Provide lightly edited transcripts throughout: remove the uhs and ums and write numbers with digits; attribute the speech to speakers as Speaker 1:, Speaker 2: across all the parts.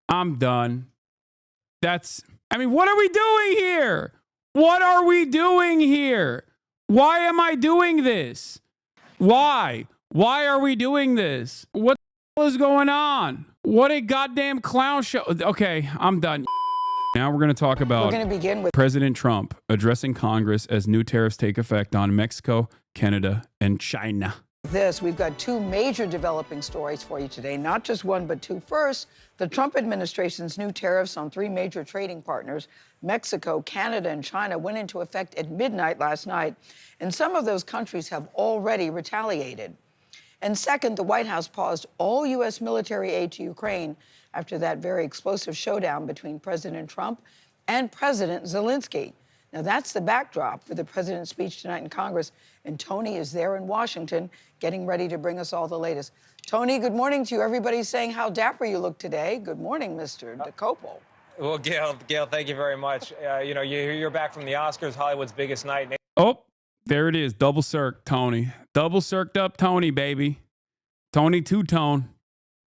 Speaker 1: I'm done. I mean, what are we doing here? What are we doing here? Why am I doing this? Why? Why are we doing this? What the hell is going on? What a goddamn clown show. Okay, I'm done. Now we're going to talk about President Trump addressing Congress as new tariffs take effect on Mexico, Canada, and China.
Speaker 2: We've got two major developing stories for you today, not just one, but two. First, the Trump administration's new tariffs on three major trading partners, Mexico, Canada, and China, went into effect at midnight last night, and some of those countries have already retaliated. And second, the White House paused all U.S. military aid to Ukraine after that very explosive showdown between President Trump and President Zelensky. Now, that's the backdrop for the president's speech tonight in Congress, and Tony is there in Washington getting ready to bring us all the latest. Tony, good morning to you. Everybody's saying how dapper you look today. Good morning, Mr. DeCopo.
Speaker 3: Well, Gail, thank you very much. You're back from the Oscars, Hollywood's biggest night.
Speaker 1: Oh, there it is. Double circ, Tony. Double circed up Tony, baby. Tony Two-Tone,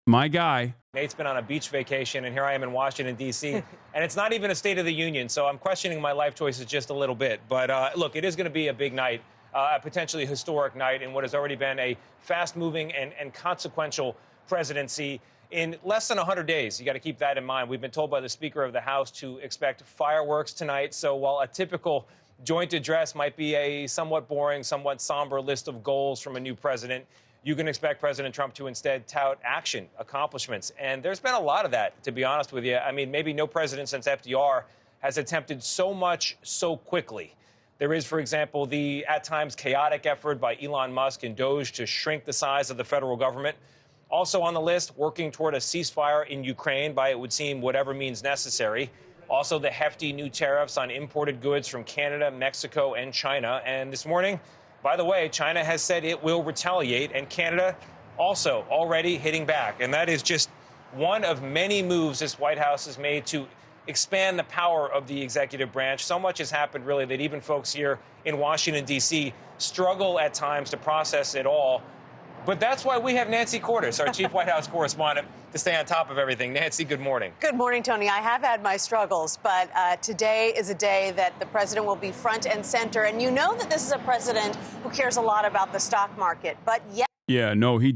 Speaker 1: my guy.
Speaker 3: Nate's been on a beach vacation, and here I am in Washington, D.C., and it's not even a State of the Union, so I'm questioning my life choices just a little bit. But look, it is going to be a big night, a potentially historic night in what has already been a fast-moving and consequential presidency. In less than 100 days, you got to keep that in mind. We've been told by the Speaker of the House to expect fireworks tonight, so while a typical joint address might be a somewhat boring, somewhat somber list of goals from a new president, you can expect President Trump to instead tout action, accomplishments. And there's been a lot of that, to be honest with you. I mean, maybe no president since FDR has attempted so much so quickly. There is, for example, the at times chaotic effort by Elon Musk and Doge to shrink the size of the federal government. Also on the list, working toward a ceasefire in Ukraine by, it would seem, whatever means necessary. Also, the hefty new tariffs on imported goods from Canada, Mexico, and China. And this morning, by the way, China has said it will retaliate, and Canada also already hitting back. And that is just one of many moves this White House has made to expand the power of the executive branch. So much has happened, really, that even folks here in Washington, D.C. struggle at times to process it all. But that's why we have Nancy Cordes, our chief White House correspondent, to stay on top of everything. Nancy, good morning.
Speaker 4: Good morning, Tony. I have had my struggles, but today is a day that the president will be front and center. And you know that this is a president who cares a lot about the stock market. But
Speaker 1: yeah, no, he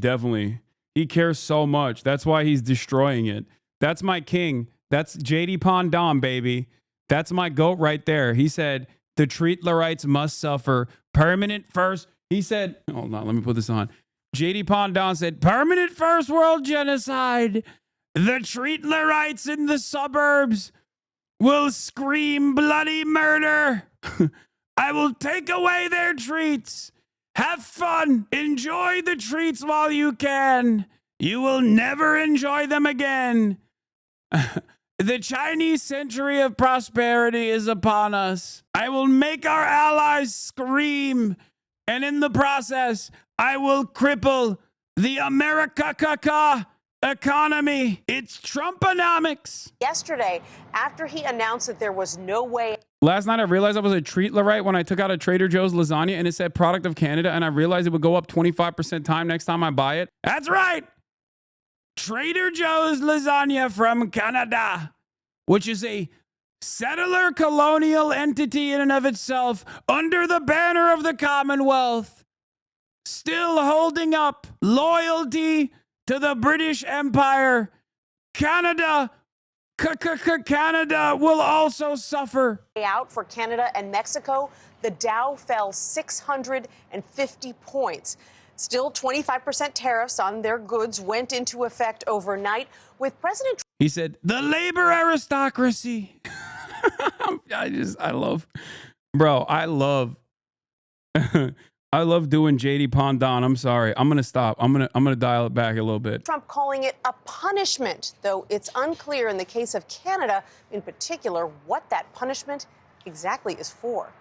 Speaker 1: cares so much. That's why he's destroying it. That's my king. That's J.D. Pondon, baby. That's my goat right there. He said the Treatlerites must suffer permanent first. He said, hold on, let me put this on. J.D. Pondon said, permanent first world genocide. The Treatlerites in the suburbs will scream bloody murder. I will take away their treats. Have fun. Enjoy the treats while you can. You will never enjoy them again. The Chinese century of prosperity is upon us. I will make our allies scream. And in the process, I will cripple the America economy. It's Trumponomics.
Speaker 4: yesterday, after he announced that there was no way.
Speaker 1: Last night, I realized I was a Treatlerite when I took out a Trader Joe's lasagna and it said product of Canada, and I realized it would go up 25% time next time I buy it. That's right. Trader Joe's lasagna from Canada, which is a settler colonial entity in and of itself under the banner of the Commonwealth, still holding up loyalty to the British Empire. Canada will also suffer.
Speaker 4: Out for Canada and Mexico, the Dow fell 650 points. Still, 25% tariffs on their goods went into effect overnight with President Trump.
Speaker 1: He said, the labor aristocracy. I love doing JD Pondon. I'm sorry. I'm going to stop. I'm going to dial it back a little bit.
Speaker 4: Trump calling it a punishment, though it's unclear in the case of Canada in particular what that punishment exactly is for.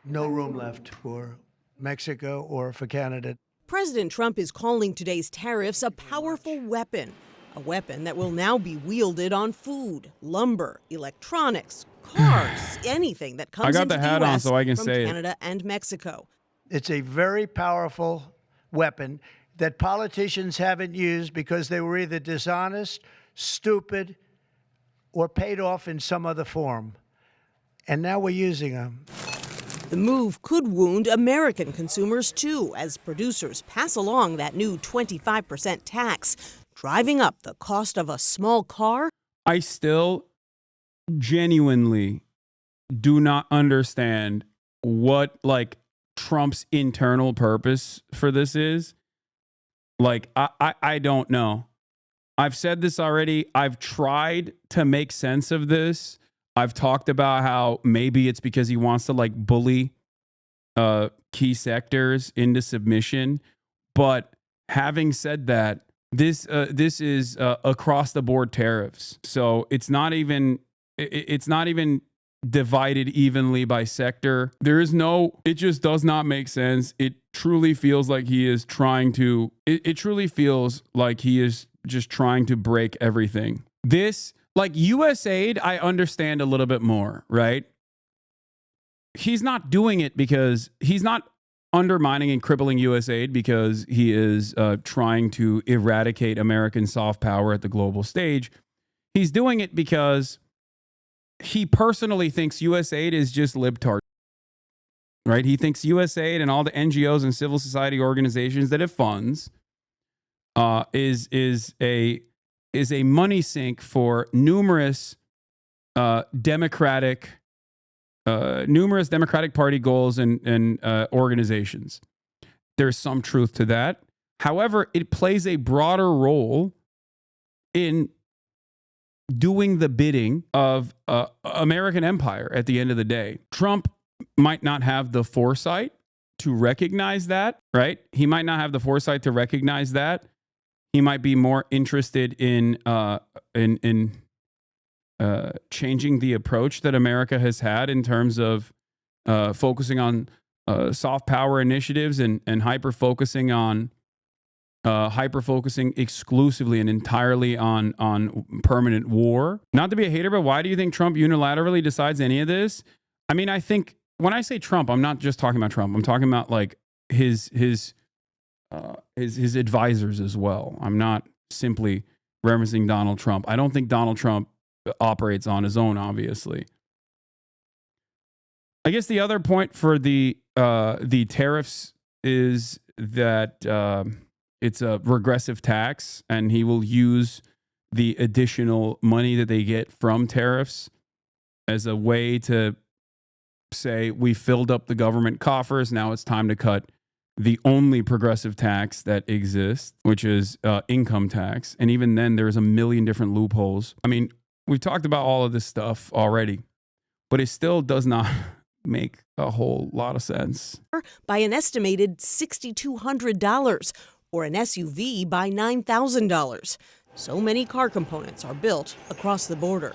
Speaker 5: No room left for Mexico or for Canada.
Speaker 6: President Trump is calling today's tariffs a powerful weapon, a weapon that will now be wielded on food, lumber, electronics, cars, anything that comes into the U.S.
Speaker 1: so I can
Speaker 6: from
Speaker 1: say
Speaker 6: Canada and Mexico.
Speaker 5: It's a very powerful weapon that politicians haven't used because they were either dishonest, stupid, or paid off in some other form. And now we're using them.
Speaker 6: The move could wound American consumers, too, as producers pass along that new 25% tax, driving up the cost of a small car.
Speaker 1: I still genuinely do not understand what, like, Trump's internal purpose for this is. Like, I don't know. I've said this already. I've tried to make sense of this. I've talked about how maybe it's because he wants to, like, bully key sectors into submission. But having said that, this is across the board tariffs. So it's not even divided evenly by sector. There is no, it just does not make sense. It truly feels like he is trying to, it truly feels like he is just trying to break everything. This, like US aid, I understand a little bit more, right? He's not doing it because he's not undermining and crippling US aid because he is trying to eradicate American soft power at the global stage. He's doing it because he personally thinks US aid is just libtard, right? He thinks US aid and all the NGOs and civil society organizations that it funds is a money sink for numerous Democratic Party goals and organizations. There's some truth to that. However, it plays a broader role in doing the bidding of American empire at the end of the day. Trump might not have the foresight to recognize that, right? He might not have the foresight to recognize that. He might be more interested in changing the approach that America has had in terms of focusing on soft power initiatives and hyper-focusing exclusively and entirely on permanent war. Not to be a hater, but why do you think Trump unilaterally decides any of this? I mean, I think when I say Trump, I'm not just talking about Trump. I'm talking about like his advisors as well. I'm not simply referencing Donald Trump. I don't think Donald Trump operates on his own, obviously. I guess the other point for the tariffs is that it's a regressive tax, and he will use the additional money that they get from tariffs as a way to say, we filled up the government coffers, now it's time to cut the only progressive tax that exists, which is income tax. And even then, there's a million different loopholes. I mean, we've talked about all of this stuff already, but it still does not make a whole lot of sense.
Speaker 6: By an estimated $6,200, or an SUV by $9,000. So many car components are built across the border.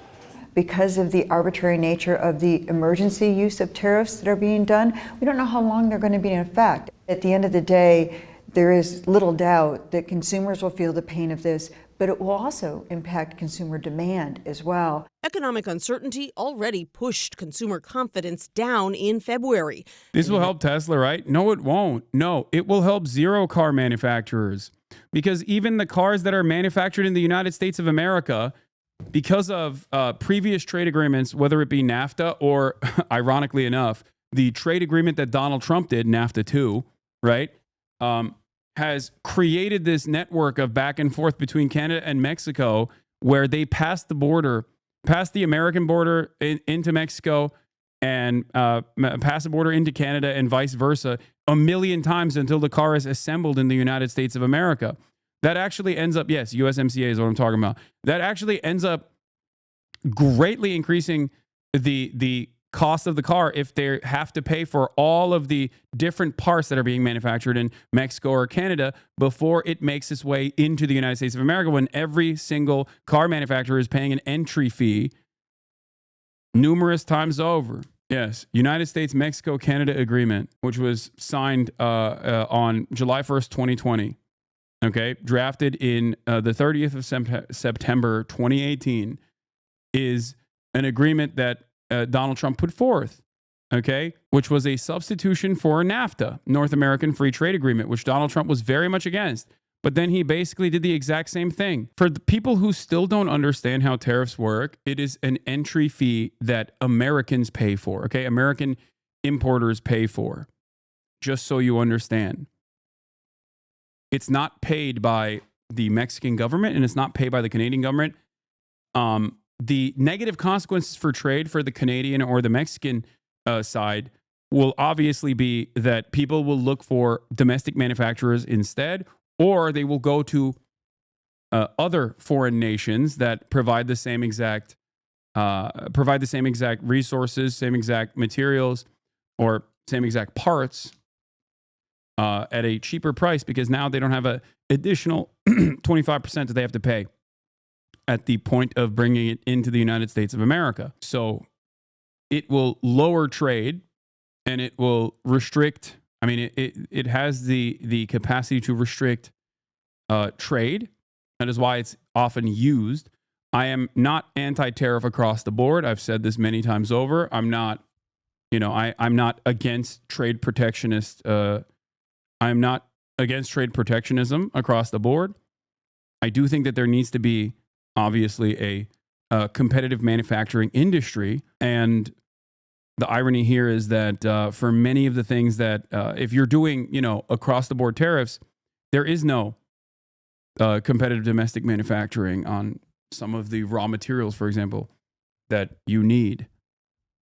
Speaker 7: Because of the arbitrary nature of the emergency use of tariffs that are being done, we don't know how long they're going to be in effect. At the end of the day, there is little doubt that consumers will feel the pain of this, but it will also impact consumer demand as well.
Speaker 6: Economic uncertainty already pushed consumer confidence down in February.
Speaker 1: This will help Tesla, right? No, it won't. No, it will help zero car manufacturers, because even the cars that are manufactured in the United States of America, because of previous trade agreements, whether it be NAFTA or, ironically enough, the trade agreement that Donald Trump did, NAFTA 2, right, has created this network of back and forth between Canada and Mexico, where they pass the American border into Mexico and pass the border into Canada and vice versa a million times until the car is assembled in the United States of America. That actually ends up, yes, USMCA is what I'm talking about. That actually ends up greatly increasing the cost of the car if they have to pay for all of the different parts that are being manufactured in Mexico or Canada before it makes its way into the United States of America, when every single car manufacturer is paying an entry fee numerous times over. Yes, United States-Mexico-Canada agreement, which was signed on July 1st, 2020. Okay, drafted in the 30th of September 2018, is an agreement that Donald Trump put forth, okay, which was a substitution for NAFTA, North American Free Trade Agreement, which Donald Trump was very much against. But then he basically did the exact same thing. For the people who still don't understand how tariffs work, it is an entry fee that Americans pay for, okay? American importers pay for, just so you understand. It's not paid by the Mexican government and it's not paid by the Canadian government. The negative consequences for trade for the Canadian or the Mexican side will obviously be that people will look for domestic manufacturers instead, or they will go to other foreign nations that provide the same exact resources, same exact materials, or same exact parts at a cheaper price, because now they don't have an additional 25% that they have to pay at the point of bringing it into the United States of America. So it will lower trade and it will restrict. I mean, it has the capacity to restrict trade. That is why it's often used. I am not anti-tariff across the board. I've said this many times over. I'm not, I'm not against trade protectionist. I'm not against trade protectionism across the board. I do think that there needs to be obviously a competitive manufacturing industry. And the irony here is that for many of the things that if you're doing, across the board tariffs, there is no competitive domestic manufacturing on some of the raw materials, for example, that you need.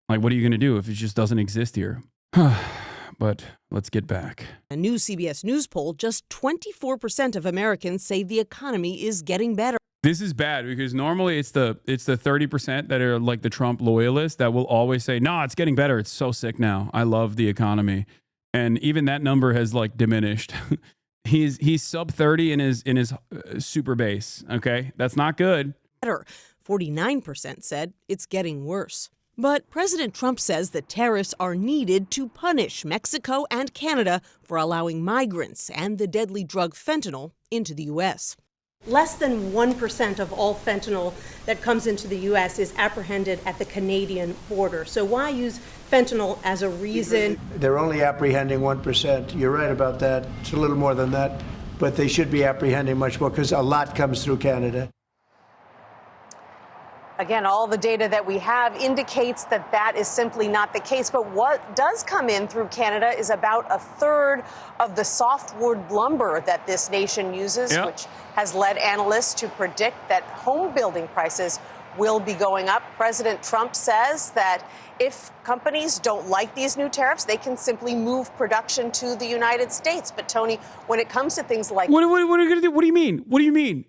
Speaker 1: Like, what are you going to do if it just doesn't exist here? But let's get back.
Speaker 6: A new CBS News poll, just 24% of Americans say the economy is getting better.
Speaker 1: This is bad because normally it's the 30% that are like the Trump loyalists that will always say, no, it's getting better. It's so sick now. I love the economy. And even that number has like diminished. He's sub 30 in his super base. Okay. That's not good.
Speaker 6: 49% said it's getting worse. But President Trump says that tariffs are needed to punish Mexico and Canada for allowing migrants and the deadly drug fentanyl into the U.S.
Speaker 8: Less than 1% of all fentanyl that comes into the U.S. is apprehended at the Canadian border. So why use fentanyl as a reason?
Speaker 5: They're only apprehending 1%. You're right about that. It's a little more than that. But they should be apprehending much more because a lot comes through Canada.
Speaker 4: Again, all the data that we have indicates that that is simply not the case. But what does come in through Canada is about a third of the softwood lumber that this nation uses, which has led analysts to predict that home building prices will be going up. President Trump says that if companies don't like these new tariffs, they can simply move production to the United States. But, Tony, when it comes to things like...
Speaker 1: What are you going to do? What do you mean? What do you mean?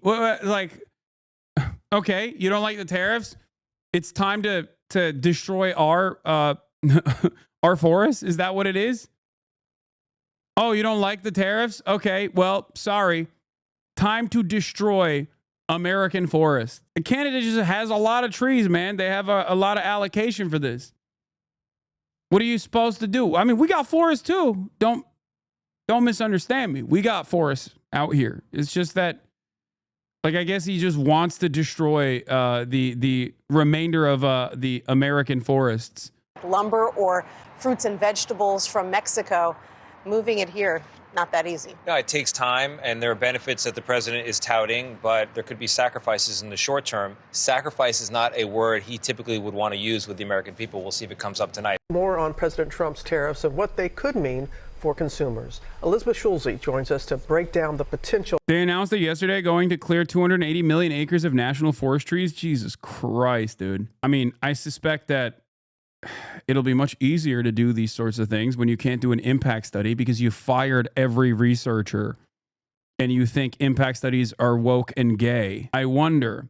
Speaker 1: Okay, you don't like the tariffs? It's time to destroy our our forests? Is that what it is? Oh, you don't like the tariffs? Okay, well, sorry. Time to destroy American forests. And Canada just has a lot of trees, man. They have a lot of allocation for this. What are you supposed to do? I mean, we got forests too. Don't misunderstand me. We got forests out here. It's just that, like, I guess he just wants to destroy the remainder of the American forests.
Speaker 4: Lumber or fruits and vegetables from Mexico, moving it here, not that easy.
Speaker 3: No, it takes time, and there are benefits that the president is touting, but there could be sacrifices in the short term. Sacrifice is not a word he typically would want to use with the American people. We'll see if it comes up tonight.
Speaker 9: More on President Trump's tariffs and what they could mean for consumers. Elizabeth Schulze joins us to break down the potential.
Speaker 1: They announced it yesterday, going to clear 280 million acres of national forest trees. Jesus Christ, dude. I mean, I suspect that it'll be much easier to do these sorts of things when you can't do an impact study because you fired every researcher and you think impact studies are woke and gay. I wonder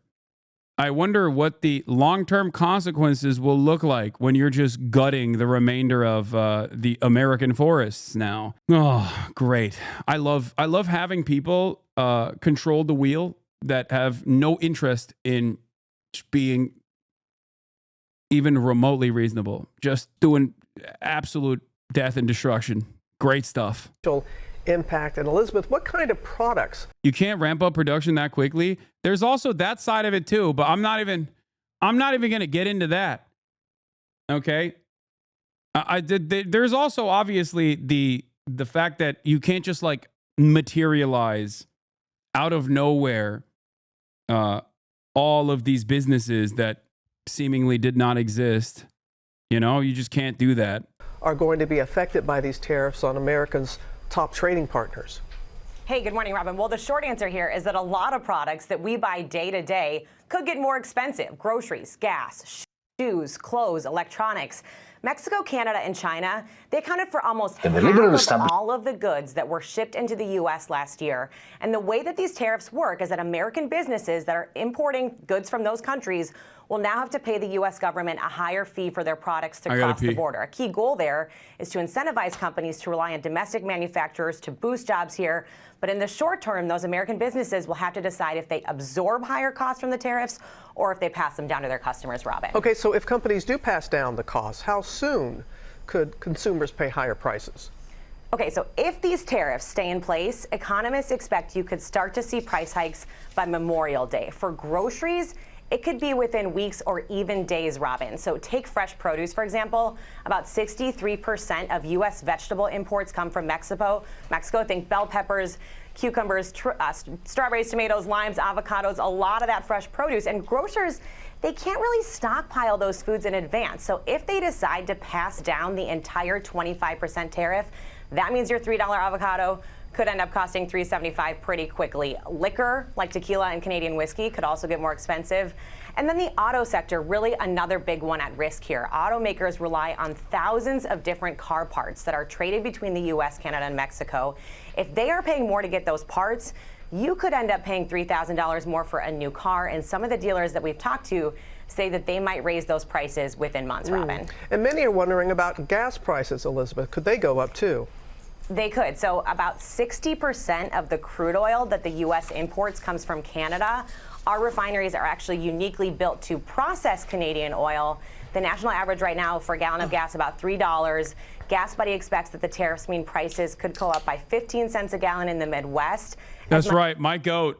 Speaker 1: what the long-term consequences will look like when you're just gutting the remainder of the American forests now. Oh, great. I love having people control the wheel that have no interest in being even remotely reasonable. Just doing absolute death and destruction. Great stuff.
Speaker 9: Impact. And Elizabeth, what kind of products?
Speaker 1: You can't ramp up production that quickly. There's also that side of it too, but I'm not even going to get into that. Okay. There's also obviously the fact that you can't just like materialize out of nowhere all of these businesses that seemingly did not exist. You know, you just can't do that.
Speaker 9: Are going to be affected by these tariffs on Americans' top trading partners.
Speaker 10: Hey, good morning, Robin. Well, the short answer here is that a lot of products that we buy day to day could get more expensive. Groceries, gas, shoes, clothes, electronics. Mexico, Canada, and China, they accounted for almost half of all of the goods that were shipped into the U.S. last year. And the way that these tariffs work is that American businesses that are importing goods from those countries will now have to pay the U.S. government a higher fee for their products to cross the border. A key goal there is to incentivize companies to rely on domestic manufacturers to boost jobs here. But in the short term, those American businesses will have to decide if they absorb higher costs from the tariffs or if they pass them down to their customers, Robin.
Speaker 9: Okay, so if companies do pass down the costs, how soon could consumers pay higher prices?
Speaker 10: Okay, so if these tariffs stay in place, economists expect you could start to see price hikes by Memorial Day. For groceries, it could be within weeks or even days, Robin. So take fresh produce, for example. About 63% of U.S. vegetable imports come from Mexico. Think bell peppers, cucumbers, strawberries, tomatoes, limes, avocados, a lot of that fresh produce. And grocers, they can't really stockpile those foods in advance. So if they decide to pass down the entire 25% tariff, that means your $3 avocado could end up costing $3.75 pretty quickly. Liquor, like tequila and Canadian whiskey, could also get more expensive. And then the auto sector, really another big one at risk here. Automakers rely on thousands of different car parts that are traded between the U.S., Canada, and Mexico. If they are paying more to get those parts, you could end up paying $3,000 more for a new car. And some of the dealers that we've talked to say that they might raise those prices within months, Robin.
Speaker 9: And many are wondering about gas prices, Elizabeth. Could they go up too?
Speaker 10: They could. So about 60% of the crude oil that the U.S. imports comes from Canada. Our refineries are actually uniquely built to process Canadian oil. The national average right now for a gallon of gas about $3. Gas Buddy expects that the tariffs mean prices could go up by 15 cents a gallon in the Midwest.
Speaker 1: That's right. My goat,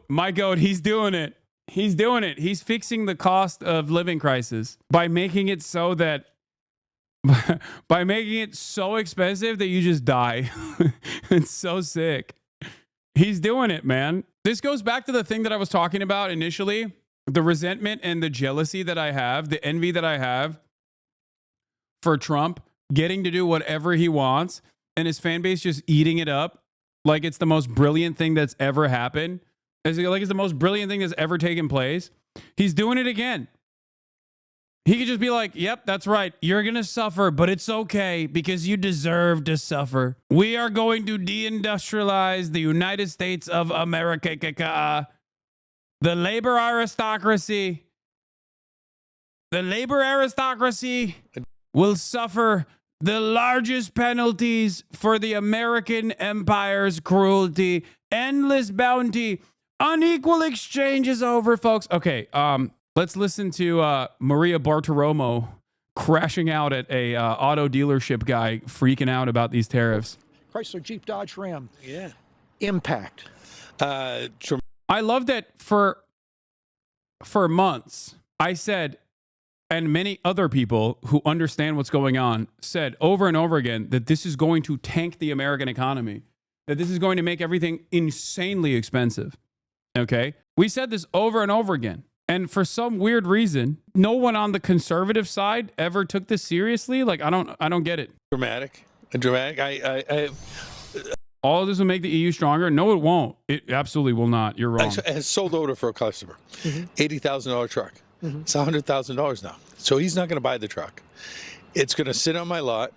Speaker 1: he's doing it. He's doing it. He's fixing the cost of living crisis by making it so that by making it so expensive that you just die. It's so sick. He's doing it, man. This goes back to the thing that I was talking about initially, the resentment and the jealousy that I have, the envy that I have for Trump getting to do whatever he wants and his fan base just eating it up like it's the most brilliant thing that's ever happened. Like it's the most brilliant thing that's ever taken place. He's doing it again. He could just be like, yep, that's right. You're going to suffer, but it's okay because you deserve to suffer. We are going to deindustrialize the United States of America. The labor aristocracy. The labor aristocracy will suffer the largest penalties for the American empire's cruelty, endless bounty, unequal exchanges over, folks. Okay, let's listen to Maria Bartiromo crashing out at a auto dealership guy freaking out about these tariffs.
Speaker 11: Chrysler, Jeep, Dodge, Ram. Yeah. Impact.
Speaker 1: I love that for months, I said, and many other people who understand what's going on said over and over again that this is going to tank the American economy, that this is going to make everything insanely expensive. Okay? We said this over and over again. And for some weird reason, no one on the conservative side ever took this seriously. Like, I don't get it.
Speaker 12: Dramatic.
Speaker 1: All of this will make the EU stronger? No, it won't. It absolutely will not. You're wrong.
Speaker 12: It's sold order for a customer. $80,000 truck. It's $100,000 now. So he's not going to buy the truck. It's going to sit on my lot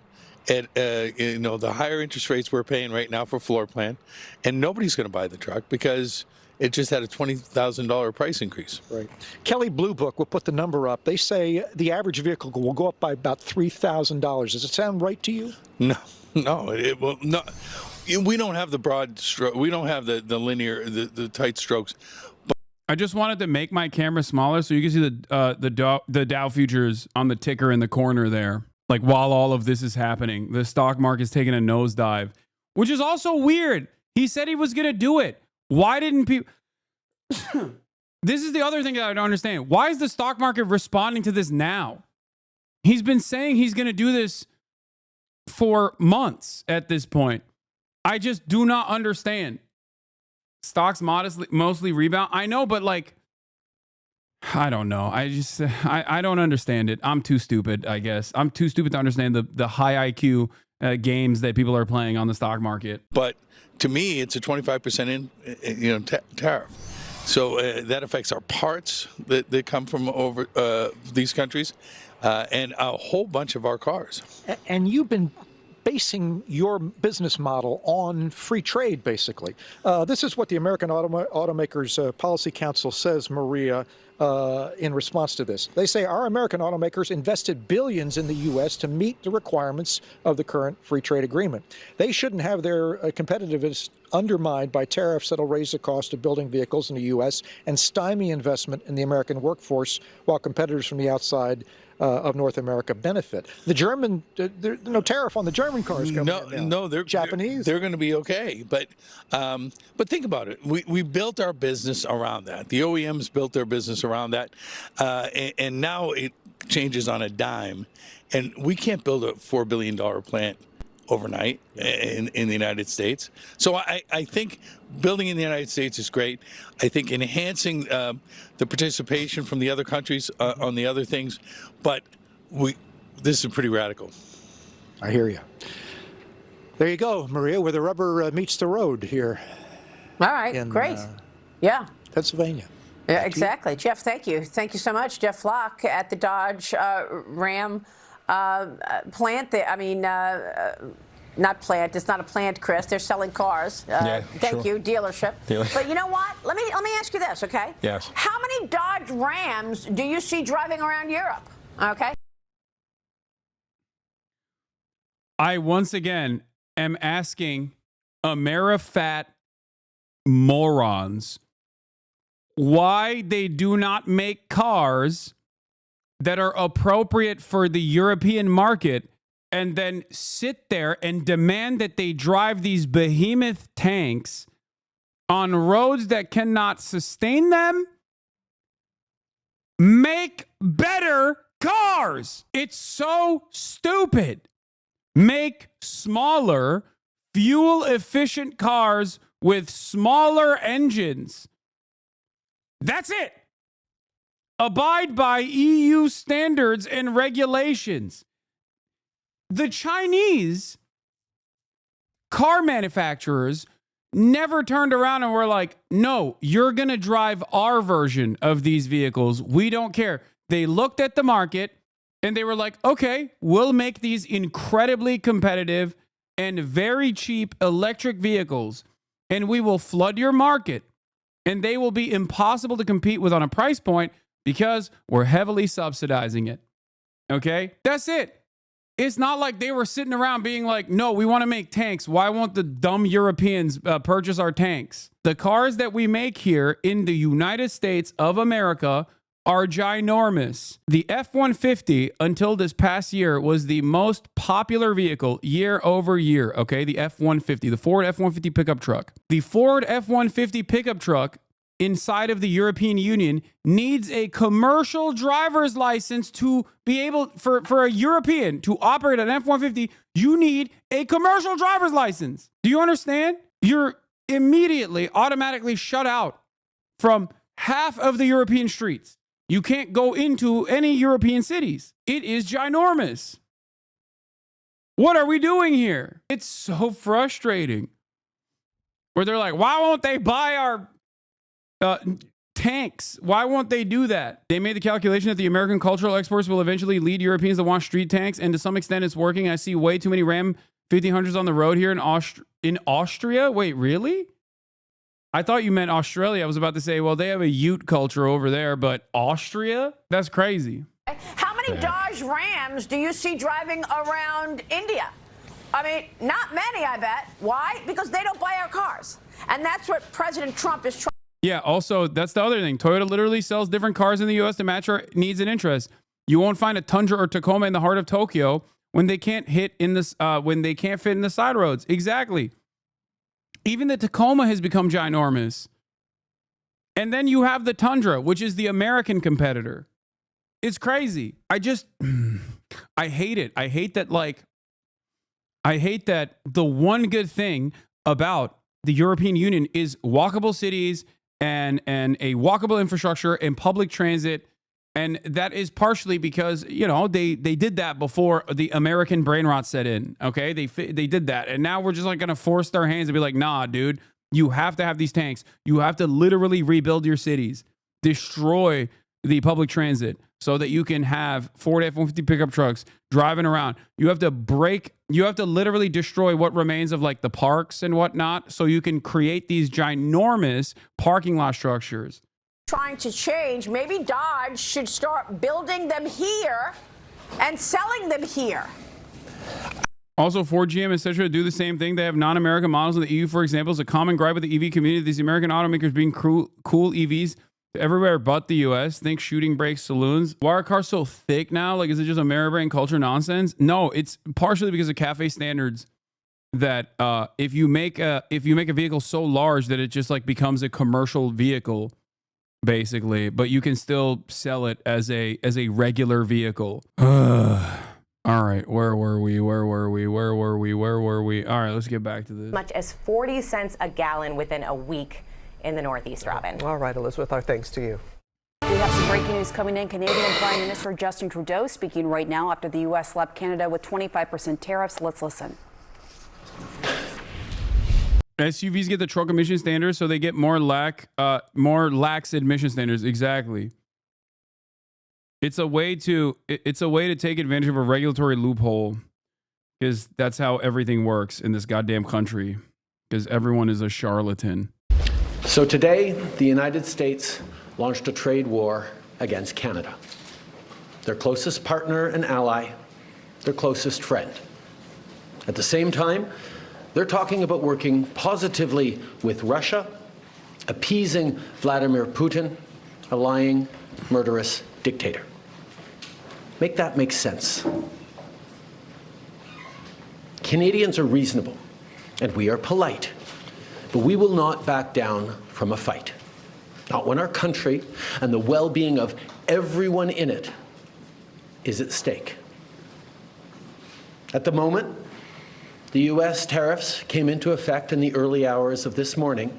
Speaker 12: at the higher interest rates we're paying right now for floor plan, and nobody's going to buy the truck because it just had a $20,000 price increase.
Speaker 11: Right. Kelley Blue Book will put the number up. They say the average vehicle will go up by about $3,000. Does it sound right to you?
Speaker 12: No, it will not. We don't have the broad stroke. We don't have the linear, the tight strokes.
Speaker 1: I just wanted to make my camera smaller so you can see the Dow futures on the ticker in the corner there. Like while all of this is happening, the stock market is taking a nosedive, which is also weird. He said he was going to do it. Why didn't people? This is the other thing that I don't understand. Why is the stock market responding to this now? He's been saying he's going to do this for months at this point. I just do not understand. stocks mostly rebound. I know, but like, I don't know. I don't understand it. I'm too stupid, I guess. I'm too stupid to understand the high IQ games that people are playing on the stock market.
Speaker 12: But to me, it's a 25% tariff. So that affects our parts that come from over these countries and a whole bunch of our cars.
Speaker 11: And you've been basing your business model on free trade, basically. This is what the American Automakers Policy Council says, Maria, in response to this. They say our American automakers invested billions in the U.S. to meet the requirements of the current free trade agreement. They shouldn't have their competitiveness undermined by tariffs that'll raise the cost of building vehicles in the U.S. and stymie investment in the American workforce while competitors from the outside of North America benefit. The German, no tariff on the German cars coming in now.
Speaker 12: No, they're
Speaker 11: Japanese.
Speaker 12: They're going to be okay. But think about it. We built our business around that. The OEMs built their business around that, and now it changes on a dime. And we can't build a $4 billion plant overnight in the United States. So I think building in the United States is great. I think enhancing the participation from the other countries on the other things, but this is pretty radical.
Speaker 11: I hear you. There you go, Maria, where the rubber meets the road here.
Speaker 13: All right, great. Yeah.
Speaker 11: Pennsylvania.
Speaker 13: Yeah, exactly. Jeff, thank you. Thank you so much. Jeff Flock at the Dodge Ram plant. Not plant. It's not a plant, Chris. They're selling cars. Thank you, dealership. But you know what? Let me ask you this, okay?
Speaker 14: Yes.
Speaker 13: How many Dodge Rams do you see driving around Europe? Okay.
Speaker 1: I once again am asking Amerifat morons why they do not make cars that are appropriate for the European market and then sit there and demand that they drive these behemoth tanks on roads that cannot sustain them. Make better cars. It's so stupid. Make smaller, fuel-efficient cars with smaller engines. That's it. Abide by EU standards and regulations. The Chinese car manufacturers never turned around and were like, no, you're going to drive our version of these vehicles. We don't care. They looked at the market and they were like, okay, we'll make these incredibly competitive and very cheap electric vehicles, and we will flood your market, and they will be impossible to compete with on a price point because we're heavily subsidizing it. Okay? That's it. It's not like they were sitting around being like, no, we want to make tanks. Why won't the dumb Europeans purchase our tanks? The cars that we make here in the United States of America are ginormous. The F-150 until this past year was the most popular vehicle year over year. Okay, the F-150, the Ford F-150 pickup truck. The Ford F-150 pickup truck inside of the European Union needs a commercial driver's license to be able, for a European to operate an F-150, you need a commercial driver's license. Do you understand? You're immediately, automatically shut out from half of the European streets. You can't go into any European cities. It is ginormous. What are we doing here? It's so frustrating. Where they're like, why won't they buy our tanks? Why won't they do that? They made the calculation that the American cultural exports will eventually lead Europeans to want street tanks, and to some extent it's working. I see way too many Ram 1500s on the road here in Austria. Wait, really? I thought you meant Australia. I was about to say, well, they have a Ute culture over there, but Austria? That's crazy.
Speaker 13: How many Dodge Rams do you see driving around India? I mean, not many, I bet. Why? Because they don't buy our cars. And that's what President Trump is trying.
Speaker 1: Yeah, also, that's the other thing. Toyota literally sells different cars in the U.S. to match our needs and interests. You won't find a Tundra or Tacoma in the heart of Tokyo when they can't fit in the side roads. Exactly. Even the Tacoma has become ginormous. And then you have the Tundra, which is the American competitor. It's crazy. I hate it. I hate that the one good thing about the European Union is walkable cities and a walkable infrastructure and public transit. And that is partially because, you know, they did that before the American brain rot set in. Okay, they did that. And now we're just like going to force their hands and be like, nah, dude, you have to have these tanks. You have to literally rebuild your cities, destroy the public transit so that you can have Ford F-150 pickup trucks driving around. You have to literally destroy what remains of like the parks and whatnot so you can create these ginormous parking lot structures.
Speaker 13: Trying to change, maybe Dodge should start building them here and selling them here.
Speaker 1: Also, Ford, GM, and Citroën do the same thing. They have non-American models in the EU, for example. It's a common gripe with the EV community. These American automakers being cool EVs everywhere but the US. Think shooting brakes, saloons. Why are cars so thick now? Like, is it just American brain culture nonsense? No, it's partially because of CAFE standards that if you make a vehicle so large that it just like becomes a commercial vehicle, basically, but you can still sell it as a regular vehicle. All right, where were we? All right, let's get back to this.
Speaker 10: Much as 40 cents a gallon within a week in the Northeast, Robin.
Speaker 9: All right, Elizabeth, our thanks to you.
Speaker 14: We have some breaking news coming in. Canadian Prime Minister Justin Trudeau speaking right now after the U.S. slapped Canada with 25% tariffs. Let's listen.
Speaker 1: SUVs get the truck emission standards, so they get more lax emission standards. Exactly. It's a way to take advantage of a regulatory loophole, because that's how everything works in this goddamn country, because everyone is a charlatan.
Speaker 15: So today, the United States launched a trade war against Canada, their closest partner and ally, their closest friend. At the same time, they're talking about working positively with Russia, appeasing Vladimir Putin, a lying, murderous dictator. Make that make sense. Canadians are reasonable, and we are polite, but we will not back down from a fight. Not when our country and the well-being of everyone in it is at stake. At the moment, the U.S. tariffs came into effect in the early hours of this morning,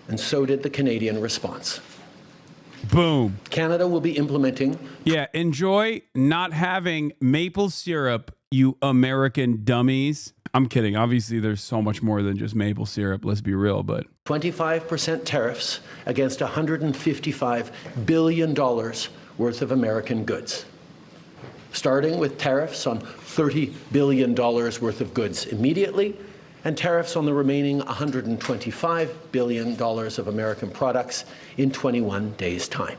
Speaker 15: and so did the Canadian response.
Speaker 1: Boom.
Speaker 15: Canada will be implementing.
Speaker 1: Yeah, enjoy not having maple syrup, you American dummies. I'm kidding. Obviously, there's so much more than just maple syrup. Let's be real, but
Speaker 15: 25% tariffs against $155 billion worth of American goods. Starting with tariffs on $30 billion worth of goods immediately, and tariffs on the remaining $125 billion of American products in 21 days' time.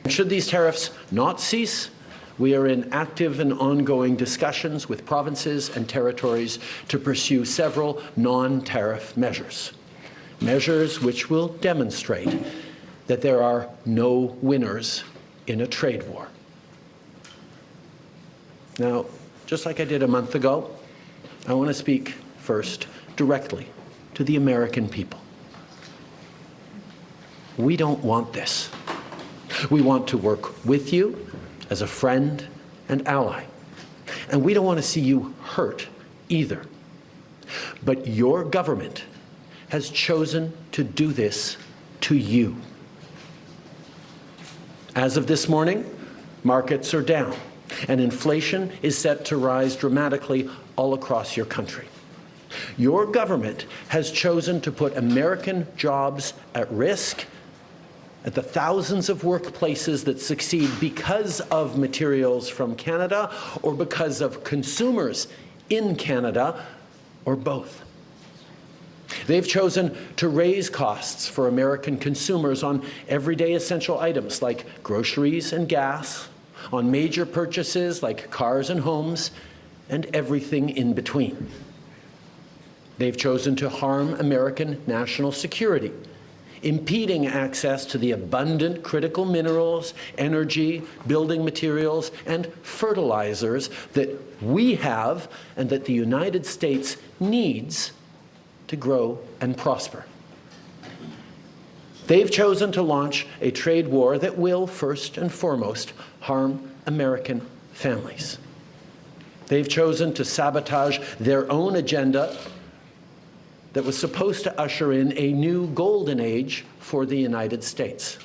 Speaker 15: Should these tariffs not cease, we are in active and ongoing discussions with provinces and territories to pursue several non-tariff measures. Measures which will demonstrate that there are no winners in a trade war. Now, just like I did a month ago, I want to speak first directly to the American people. We don't want this. We want to work with you as a friend and ally. And we don't want to see you hurt either. But your government has chosen to do this to you. As of this morning, markets are down, and inflation is set to rise dramatically all across your country. Your government has chosen to put American jobs at risk, at the thousands of workplaces that succeed because of materials from Canada or because of consumers in Canada, or both. They've chosen to raise costs for American consumers on everyday essential items like groceries and gas, on major purchases like cars and homes, and everything in between. They've chosen to harm American national security, impeding access to the abundant critical minerals, energy, building materials, and fertilizers that we have and that the United States needs to grow and prosper. They've chosen to launch a trade war that will, first and foremost, harm American families. They've chosen to sabotage their own agenda that was supposed to usher in a new golden age for the United States.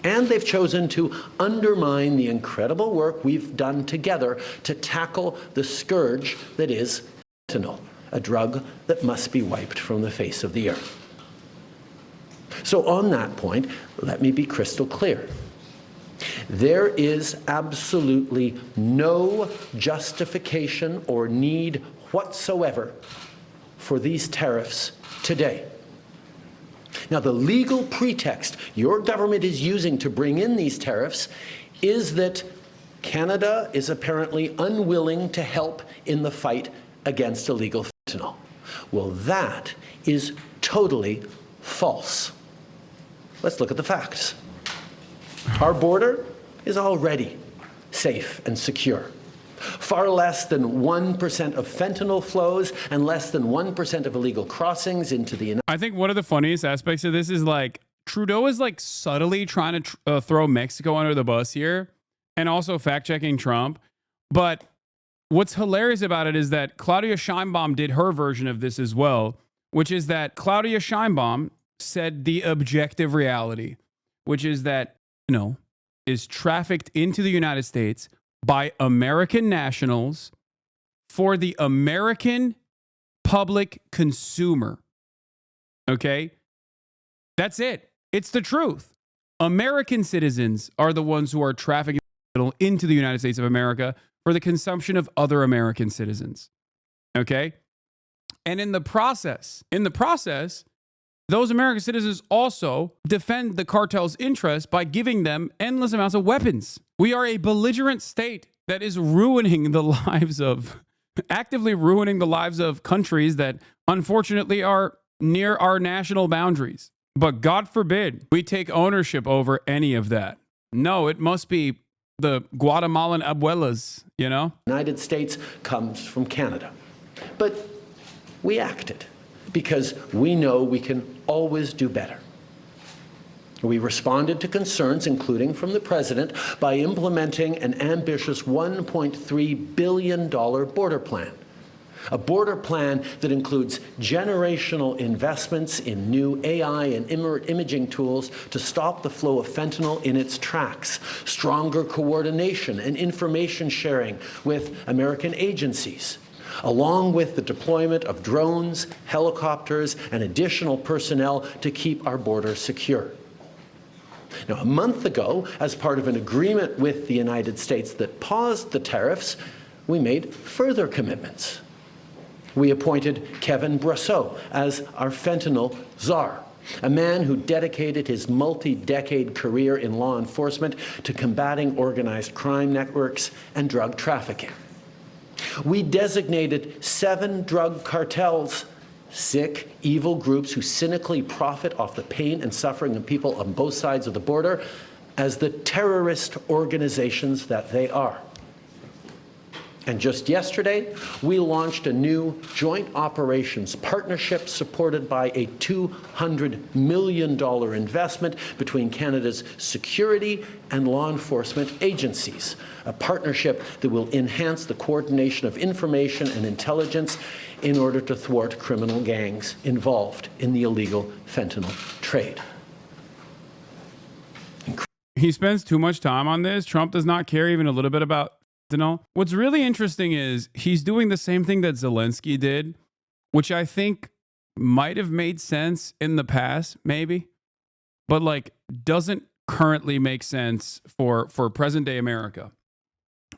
Speaker 15: And they've chosen to undermine the incredible work we've done together to tackle the scourge that is fentanyl, a drug that must be wiped from the face of the earth. So on that point, let me be crystal clear. There is absolutely no justification or need whatsoever for these tariffs today. Now, the legal pretext your government is using to bring in these tariffs is that Canada is apparently unwilling to help in the fight against illegal fentanyl. Well, that is totally false. Let's look at the facts. Our border is already safe and secure. Far less than 1% of fentanyl flows and less than 1% of illegal crossings into the United States.
Speaker 1: I think one of the funniest aspects of this is like Trudeau is like subtly trying to throw Mexico under the bus here and also fact-checking Trump. But what's hilarious about it is that Claudia Sheinbaum did her version of this as well, which is that Claudia Sheinbaum said the objective reality, which is that, is trafficked into the United States by American nationals for the American public consumer. Okay? That's it. It's the truth. American citizens are the ones who are trafficking into the United States of America for the consumption of other American citizens. Okay? And in the process, those American citizens also defend the cartel's interests by giving them endless amounts of weapons. We are a belligerent state that is actively ruining the lives of countries that unfortunately are near our national boundaries. But God forbid we take ownership over any of that. No, it must be the Guatemalan abuelas,
Speaker 15: United States comes from Canada. But we acted because we know we can always do better. We responded to concerns, including from the president, by implementing an ambitious $1.3 billion border plan. A border plan that includes generational investments in new AI and imaging tools to stop the flow of fentanyl in its tracks, stronger coordination and information sharing with American agencies, along with the deployment of drones, helicopters, and additional personnel to keep our border secure. Now, a month ago, as part of an agreement with the United States that paused the tariffs, we made further commitments. We appointed Kevin Brasseau as our fentanyl czar, a man who dedicated his multi-decade career in law enforcement to combating organized crime networks and drug trafficking. We designated 7 drug cartels, sick, evil groups who cynically profit off the pain and suffering of people on both sides of the border, as the terrorist organizations that they are. And just yesterday, we launched a new joint operations partnership supported by a $200 million investment between Canada's security and law enforcement agencies, a partnership that will enhance the coordination of information and intelligence in order to thwart criminal gangs involved in the illegal fentanyl trade.
Speaker 1: He spends too much time on this. Trump does not care even a little bit about fentanyl. What's really interesting is he's doing the same thing that Zelensky did, which I think might have made sense in the past, maybe, but doesn't currently make sense for present day America,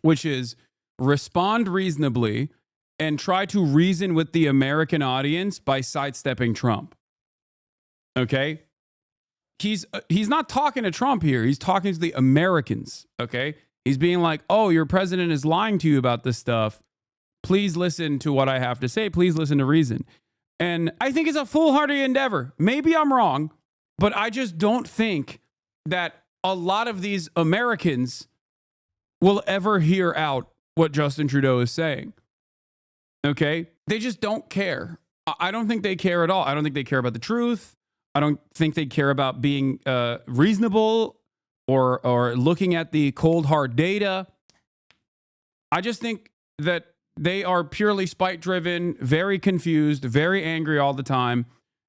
Speaker 1: which is respond reasonably and try to reason with the American audience by sidestepping Trump. Okay? He's not talking to Trump here. He's talking to the Americans. Okay? He's being like, oh, your president is lying to you about this stuff. Please listen to what I have to say. Please listen to reason. And I think it's a foolhardy endeavor. Maybe I'm wrong, but I just don't think that a lot of these Americans will ever hear out what Justin Trudeau is saying. Okay? They just don't care. I don't think they care at all. I don't think they care about the truth. I don't think they care about being reasonable or looking at the cold hard data. I just think that They are purely spite driven, very confused, very angry all the time.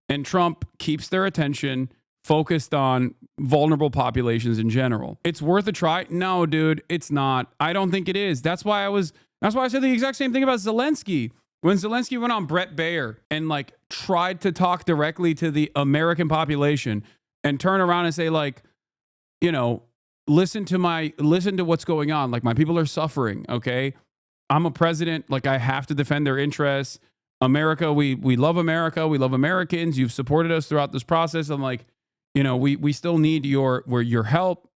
Speaker 1: And Trump keeps their attention focused on vulnerable populations in general. It's worth a try. No, dude, it's not. I don't think it is. That's why I said the exact same thing about Zelensky. When Zelensky went on Brett Baer and like tried to talk directly to the American population and turn around and say like, you know, listen to what's going on. Like, my people are suffering. Okay. I'm a president. Like, I have to defend their interests. America, we love America. We love Americans. You've supported us throughout this process. I'm like, you know, we still need your help.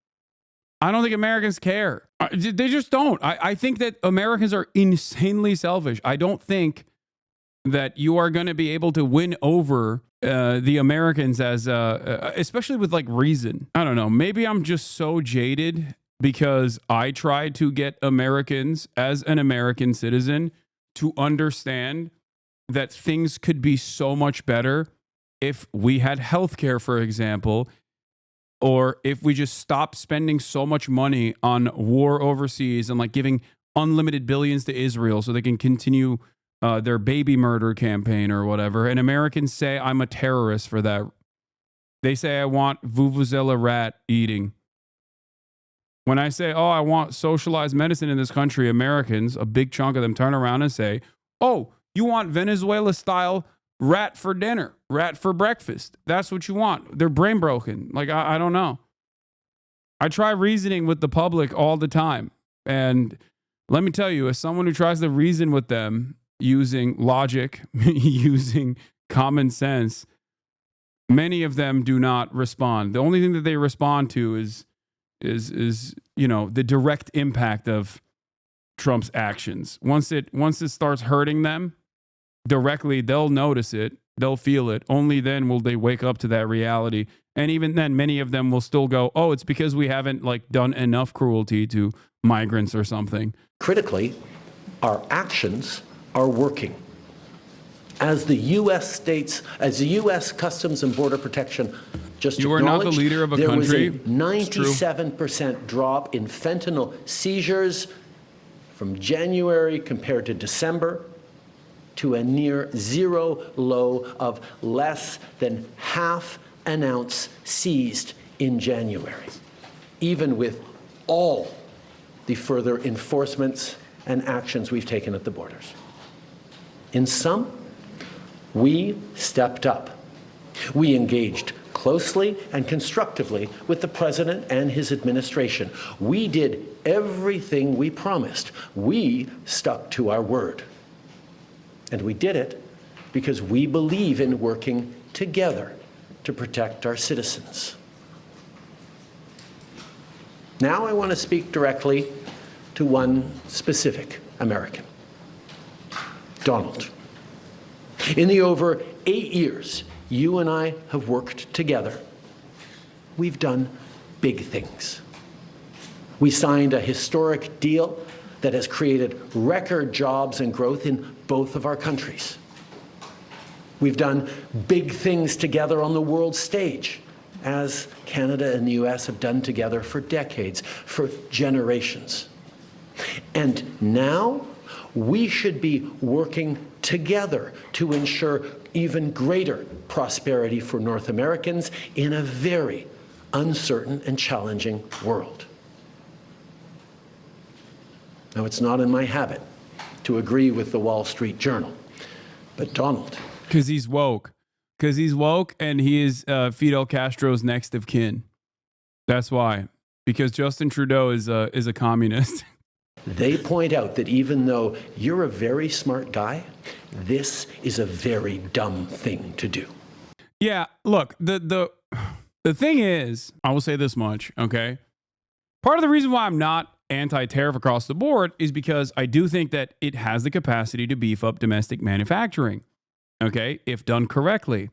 Speaker 1: I don't think Americans care. They just don't. I think that Americans are insanely selfish. I don't think that you are going to be able to win over the Americans as especially with like reason. I don't know. Maybe I'm just so jaded because I tried to get Americans as an American citizen to understand that things could be so much better if we had healthcare, for example, or if we just stopped spending so much money on war overseas and like giving unlimited billions to Israel so they can continue their baby murder campaign or whatever. And Americans say I'm a terrorist for that. They say I want vuvuzela rat eating. When I say, oh, I want socialized medicine in this country, Americans, a big chunk of them turn around and say, oh, you want Venezuela-style rat for dinner, rat for breakfast. That's what you want. They're brain broken. Like, I don't know. I try reasoning with the public all the time. And let me tell you, as someone who tries to reason with them using logic, using common sense, many of them do not respond. The only thing that they respond to is you know, the direct impact of Trump's actions. Once it starts hurting them directly, they'll notice it, they'll feel it. Only then will they wake up to that reality. And even then, many of them will still go, oh, it's because we haven't like done enough cruelty to migrants or something.
Speaker 15: Critically, our actions are working. As the U.S. Customs and Border Protection just
Speaker 1: you are not the leader of a country.
Speaker 15: There was a 97% drop in fentanyl seizures from January compared to December, to a near zero low of less than half an ounce seized in January, even with all the further enforcements and actions we've taken at the borders. In sum, we stepped up. We engaged closely and constructively with the president and his administration. We did everything we promised. We stuck to our word. And we did it because we believe in working together to protect our citizens. Now I want to speak directly to one specific American, Donald. In the over 8 years you and I have worked together, we've done big things. We signed a historic deal that has created record jobs and growth in both of our countries. We've done big things together on the world stage, as Canada and the US have done together for decades, for generations. And now we should be working together to ensure even greater prosperity for North Americans in a very uncertain and challenging world. Now, it's not in my habit to agree with the Wall Street Journal, but Donald.
Speaker 1: Because he's woke. Because he's woke and he is Fidel Castro's next of kin. That's why. Because Justin Trudeau is a communist.
Speaker 15: They point out that even though you're a very smart guy, this is a very dumb thing to do.
Speaker 1: Yeah, look, the thing is, I will say this much, okay? Part of the reason why I'm not anti-tariff across the board is because I do think that it has the capacity to beef up domestic manufacturing, okay, if done correctly.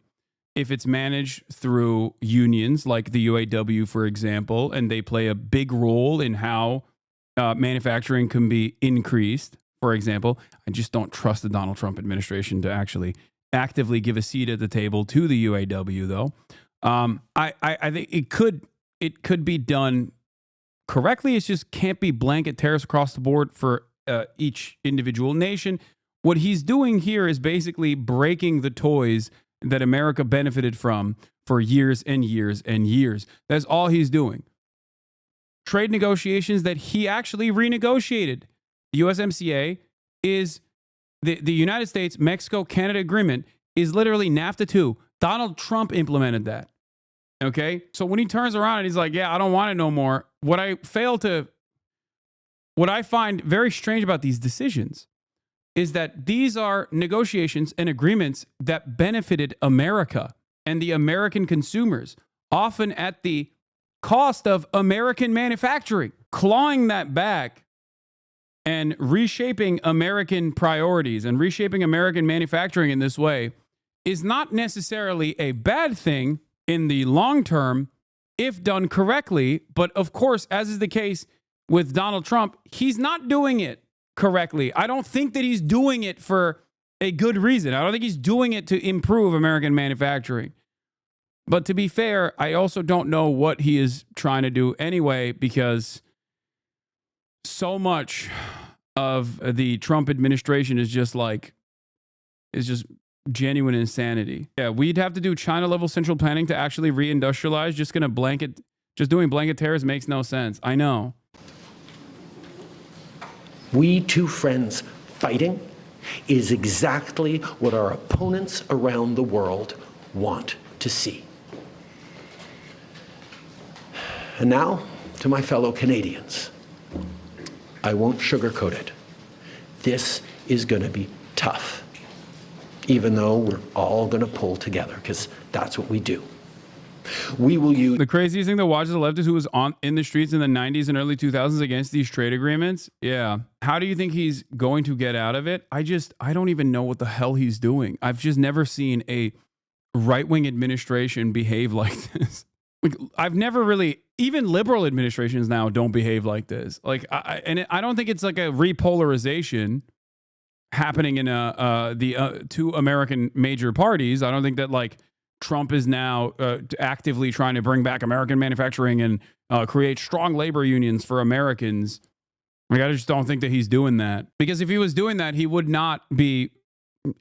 Speaker 1: If it's managed through unions like the UAW, for example, and they play a big role in how manufacturing can be increased, for example. I just don't trust the Donald Trump administration to actually actively give a seat at the table to the UAW, though. I think it could be done correctly. It just can't be blanket tariffs across the board for each individual nation. What he's doing here is basically breaking the toys that America benefited from for years and years and years. That's all he's doing. Trade negotiations that he actually renegotiated. The USMCA is the United States, Mexico, Canada agreement is literally NAFTA 2. Donald Trump implemented that. Okay? So when he turns around and he's like, yeah, I don't want it no more. What I find very strange about these decisions is that these are negotiations and agreements that benefited America and the American consumers, often at the cost of American manufacturing. Clawing that back and reshaping American priorities and reshaping American manufacturing in this way is not necessarily a bad thing in the long term if done correctly. But of course, as is the case with Donald Trump, he's not doing it correctly. I don't think that he's doing it for a good reason. I don't think he's doing it to improve American manufacturing. But to be fair, I also don't know what he is trying to do anyway, because so much of the Trump administration is just genuine insanity. Yeah, we'd have to do China level central planning to actually reindustrialize. Just doing blanket tariffs makes no sense. I know.
Speaker 15: We two friends fighting is exactly what our opponents around the world want to see. And now, to my fellow Canadians, I won't sugarcoat it. This is going to be tough, even though we're all going to pull together, because that's what we do. We will use
Speaker 1: the craziest thing to watch is a leftist who was in the streets in the 90s and early 2000s against these trade agreements. Yeah. How do you think he's going to get out of it? I don't even know what the hell he's doing. I've just never seen a right-wing administration behave like this. Like, I've never really, even liberal administrations now don't behave like this. Like, I don't think it's like a repolarization happening in the two American major parties. I don't think that like Trump is now actively trying to bring back American manufacturing and create strong labor unions for Americans. Like, I just don't think that he's doing that, because if he was doing that, he would not be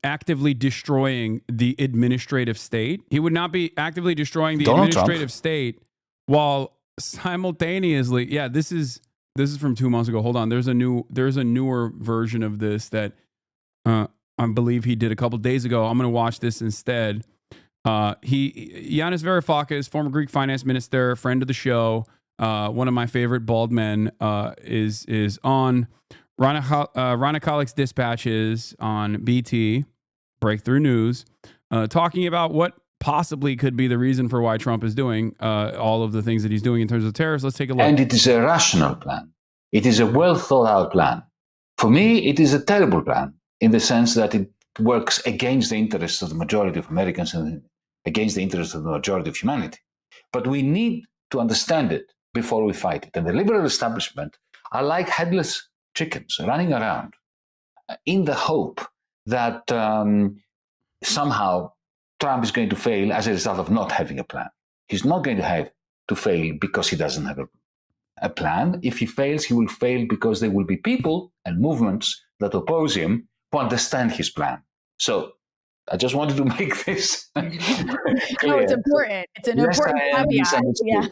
Speaker 1: actively destroying the administrative state. He would not be actively destroying the administrative state while simultaneously. Yeah, this is from 2 months ago. Hold on, there's a newer version of this that I believe he did a couple days ago. I'm going to watch this instead. Yanis Varoufakis, former Greek finance minister, friend of the show, one of my favorite bald men, is on Rana Kalik's Dispatches on BT, Breakthrough News, talking about what possibly could be the reason for why Trump is doing all of the things that he's doing in terms of tariffs. Let's take a look.
Speaker 16: And it is a rational plan. It is a well thought out plan. For me, it is a terrible plan in the sense that it works against the interests of the majority of Americans and against the interests of the majority of humanity. But we need to understand it before we fight it. And the liberal establishment are like headless chickens running around in the hope that somehow Trump is going to fail as a result of not having a plan. He's not going to have to fail because he doesn't have a plan. If he fails, he will fail because there will be people and movements that oppose him who understand his plan. So I just wanted to make this clear.
Speaker 17: No, it's important. It's an important caveat. Yeah.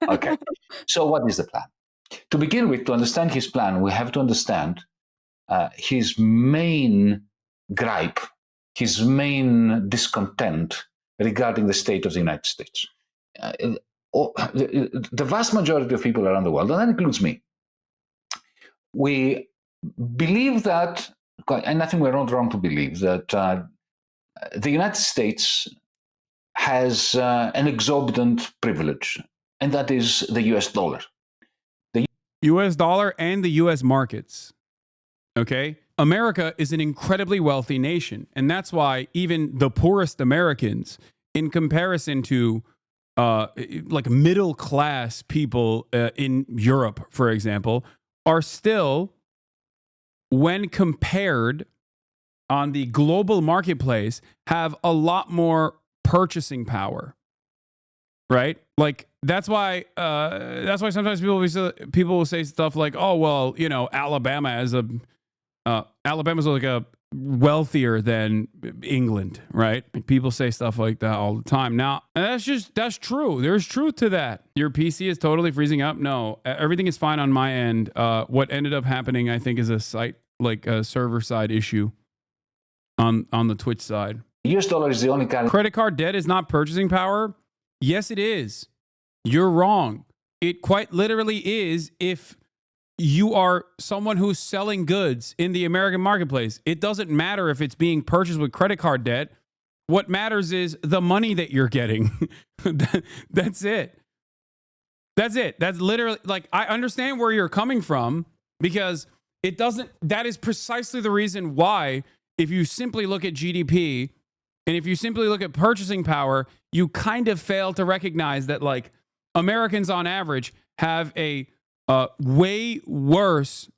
Speaker 16: Okay. So what is the plan? To begin with, to understand his plan, we have to understand his main gripe, his main discontent regarding the state of the United States. The vast majority of people around the world, and that includes me, we believe that, and I think we're not wrong to believe, that the United States has an exorbitant privilege, and that is the US dollar.
Speaker 1: US dollar and the US markets. Okay? America is an incredibly wealthy nation. And that's why even the poorest Americans, in comparison to like middle class people in Europe, for example, are still, when compared on the global marketplace, have a lot more purchasing power. right? Like that's why sometimes people will say stuff like, "Oh, well, you know, Alabama's like a wealthier than England," right? Like people say stuff like that all the time. Now, that's true. There's truth to that. Your PC is totally freezing up. No, everything is fine on my end. What ended up happening, I think, is a server side issue on the Twitch side.
Speaker 16: US dollar is the only kind.
Speaker 1: Credit card debt is not purchasing power. Yes, it is. You're wrong. It quite literally is if you are someone who's selling goods in the American marketplace. It doesn't matter if it's being purchased with credit card debt. What matters is the money that you're getting. That's it. That's it. That's literally, like, I understand where you're coming from because that is precisely the reason why, if you simply look at GDP and if you simply look at purchasing power, you kind of fail to recognize that, like, Americans on average have a way worse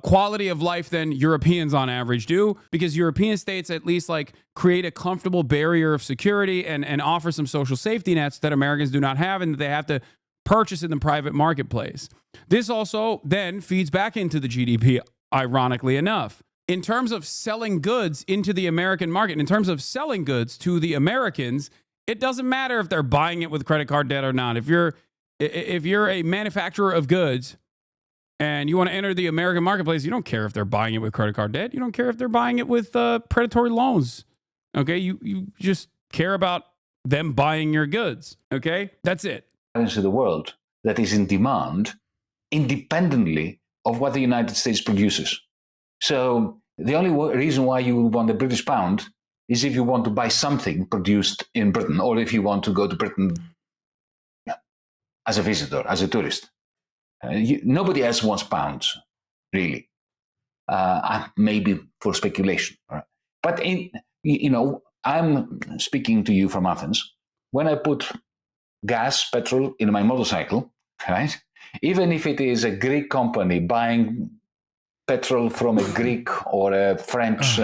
Speaker 1: quality of life than Europeans on average do, because European states at least like create a comfortable barrier of security and offer some social safety nets that Americans do not have and that they have to purchase in the private marketplace. This also then feeds back into the GDP, ironically enough. In terms of selling goods into the American market, in terms of selling goods to the Americans, it doesn't matter if they're buying it with credit card debt or not. If you're a manufacturer of goods and you want to enter the American marketplace, you don't care if they're buying it with credit card debt. You don't care if they're buying it with predatory loans. Okay, you just care about them buying your goods. Okay, that's it.
Speaker 16: Of the world that is in demand independently of what the United States produces. So the only reason why you want the British pound is if you want to buy something produced in Britain, or if you want to go to Britain as a visitor, as a tourist. Nobody else wants pounds, really. Maybe for speculation. Right? But I'm speaking to you from Athens. When I put gas, petrol in my motorcycle, right? Even if it is a Greek company buying petrol from a Greek or a French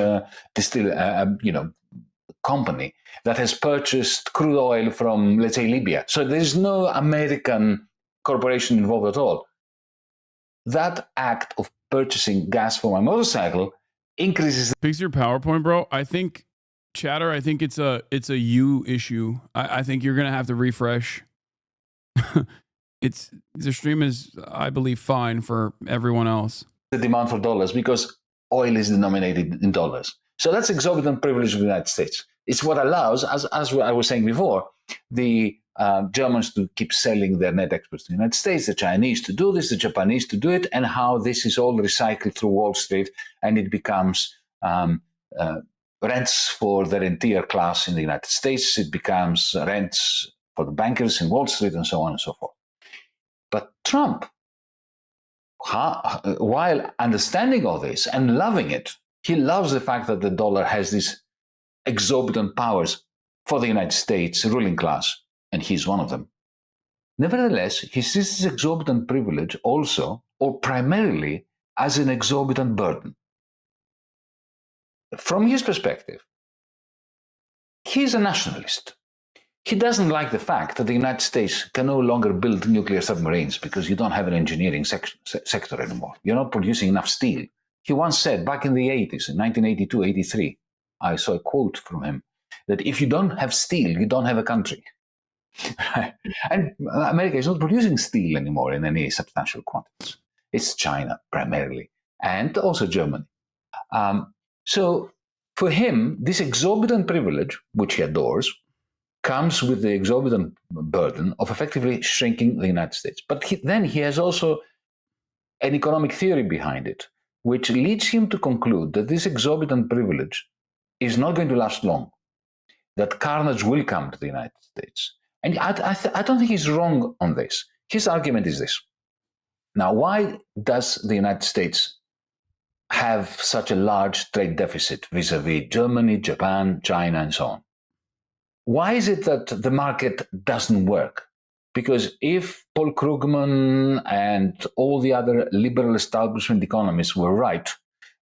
Speaker 16: company that has purchased crude oil from, let's say, Libya. So there's no American corporation involved at all. That act of purchasing gas for my motorcycle increases.
Speaker 1: Fix your PowerPoint, bro. I think, Chatter, I think it's a you issue. I think you're gonna have to refresh. The stream is, I believe, fine for everyone else.
Speaker 16: The demand for dollars because oil is denominated in dollars. So that's exorbitant privilege of the United States. It's what allows, as I was saying before, the Germans to keep selling their net exports to the United States, the Chinese to do this, the Japanese to do it, and how this is all recycled through Wall Street, and it becomes rents for the rentier class in the United States. It becomes rents for the bankers in Wall Street, and so on and so forth. But Trump, while understanding all this and loving it, he loves the fact that the dollar has these exorbitant powers for the United States ruling class, and he's one of them. Nevertheless, he sees this exorbitant privilege also, or primarily, as an exorbitant burden. From his perspective, he's a nationalist. He doesn't like the fact that the United States can no longer build nuclear submarines because you don't have an engineering sector anymore. You're not producing enough steel. He once said back in the 80s, in 1982, 83, I saw a quote from him, that if you don't have steel, you don't have a country. And America is not producing steel anymore in any substantial quantities. It's China primarily, and also Germany. So for him, this exorbitant privilege, which he adores, comes with the exorbitant burden of effectively shrinking the United States. But then he has also an economic theory behind it, which leads him to conclude that this exorbitant privilege is not going to last long, that carnage will come to the United States. And I don't think he's wrong on this. His argument is this. Now, why does the United States have such a large trade deficit vis-a-vis Germany, Japan, China, and so on? Why is it that the market doesn't work? Because if Paul Krugman and all the other liberal establishment economists were right,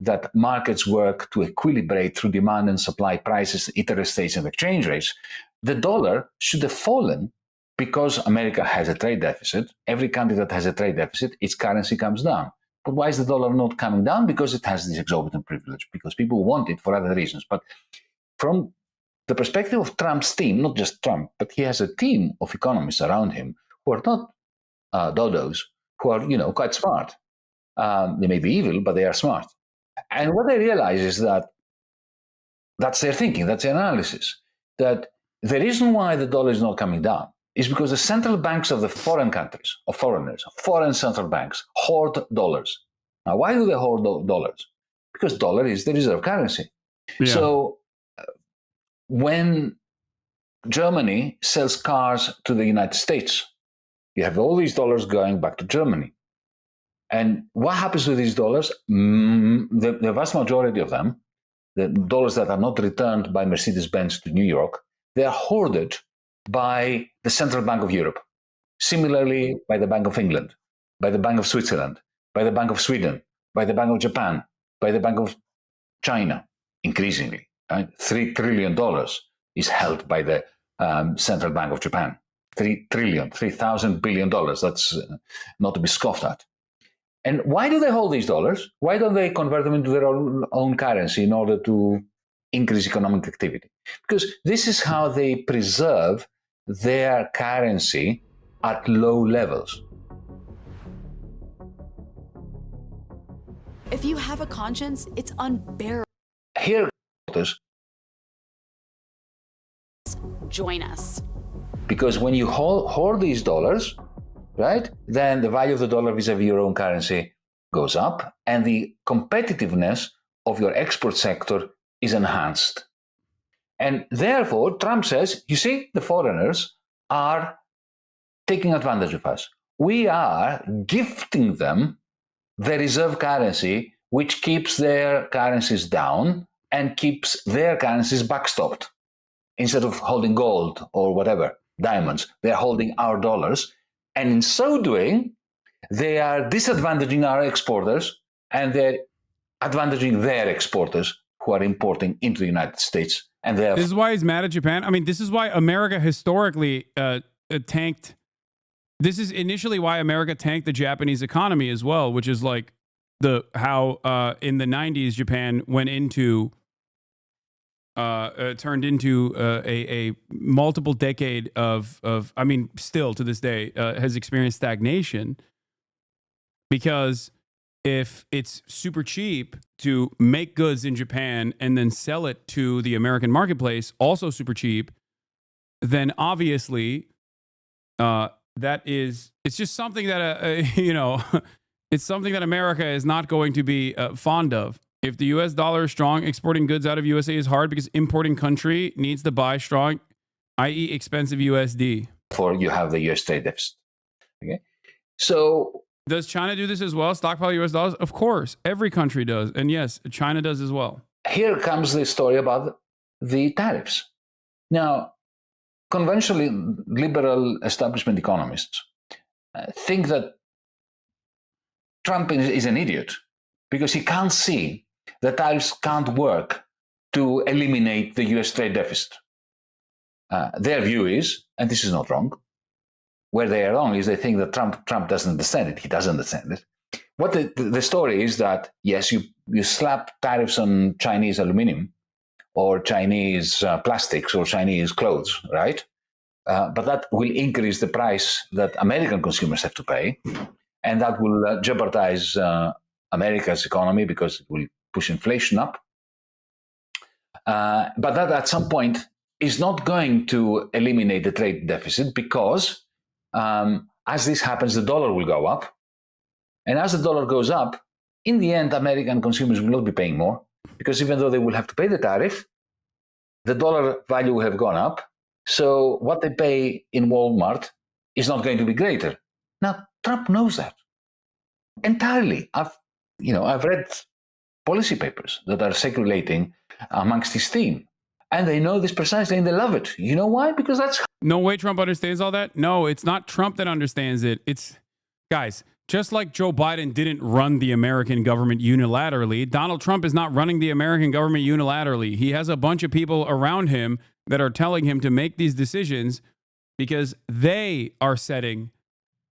Speaker 16: that markets work to equilibrate through demand and supply prices, interest rates, and exchange rates, the dollar should have fallen because America has a trade deficit. Every country that has a trade deficit, its currency comes down. But why is the dollar not coming down? Because it has this exorbitant privilege, because people want it for other reasons. But from the perspective of Trump's team, not just Trump, but he has a team of economists around him who are not dodos, who are, quite smart. They may be evil, but they are smart. And what they realize is that that's their thinking, that's their analysis, that the reason why the dollar is not coming down is because the central banks of the foreign countries, of foreigners, foreign central banks, hoard dollars. Now, why do they hoard dollars? Because dollar is the reserve currency. Yeah. So when Germany sells cars to the United States, you have all these dollars going back to Germany. And what happens with these dollars? The vast majority of them, the dollars that are not returned by Mercedes-Benz to New York, they are hoarded by the Central Bank of Europe. Similarly, by the Bank of England, by the Bank of Switzerland, by the Bank of Sweden, by the Bank of Japan, by the Bank of China, increasingly. Right? $3 trillion is held by the Central Bank of Japan. $3,000 billion. That's not to be scoffed at. And why do they hold these dollars? Why don't they convert them into their own currency in order to increase economic activity? Because this is how they preserve their currency at low levels.
Speaker 14: If you have a conscience, it's unbearable.
Speaker 16: Here,
Speaker 14: join us.
Speaker 16: Because when you hoard these dollars, right, then the value of the dollar vis-a-vis your own currency goes up, and the competitiveness of your export sector is enhanced. And therefore, Trump says, you see, the foreigners are taking advantage of us. We are gifting them the reserve currency, which keeps their currencies down and keeps their currencies backstopped. Instead of holding gold or whatever, diamonds, they're holding our dollars. And in so doing, they are disadvantaging our exporters, and they're advantaging their exporters who are importing into the United States. And this
Speaker 1: is why he's mad at Japan. I mean, this is why America historically tanked. This is initially why America tanked the Japanese economy as well, which is like how in the 90s Japan went into turned into a multiple decade of I mean, still to this day has experienced stagnation, because if it's super cheap to make goods in Japan and then sell it to the American marketplace, also super cheap, then obviously it's just something that it's something that America is not going to be fond of. If the U.S. dollar is strong, exporting goods out of USA is hard because importing country needs to buy strong, i.e. expensive USD.
Speaker 16: For you have the U.S. trade deficit. Okay, so
Speaker 1: does China do this as well? Stockpile U.S. dollars? Of course, every country does, and yes, China does as well.
Speaker 16: Here comes the story about the tariffs. Now, conventionally, liberal establishment economists think that Trump is an idiot because he can't see that tariffs can't work to eliminate the U.S. trade deficit. Their view is, and this is not wrong, where they are wrong is they think that Trump doesn't understand it. He doesn't understand it. What the story is that, yes, you slap tariffs on Chinese aluminum or Chinese plastics or Chinese clothes, right? But that will increase the price that American consumers have to pay, and that will jeopardize America's economy because it will push inflation up. But that at some point is not going to eliminate the trade deficit because as this happens, the dollar will go up. And as the dollar goes up, in the end, American consumers will not be paying more because even though they will have to pay the tariff, the dollar value will have gone up. So what they pay in Walmart is not going to be greater. Now, Trump knows that entirely. I've read policy papers that are circulating amongst his team, and they know this precisely, and they love it. You know why? Because that's...
Speaker 1: No way Trump understands all that. No, it's not Trump that understands it. It's, guys, just like Joe Biden didn't run the American government unilaterally, Donald Trump is not running the American government unilaterally. He has a bunch of people around him that are telling him to make these decisions because they are setting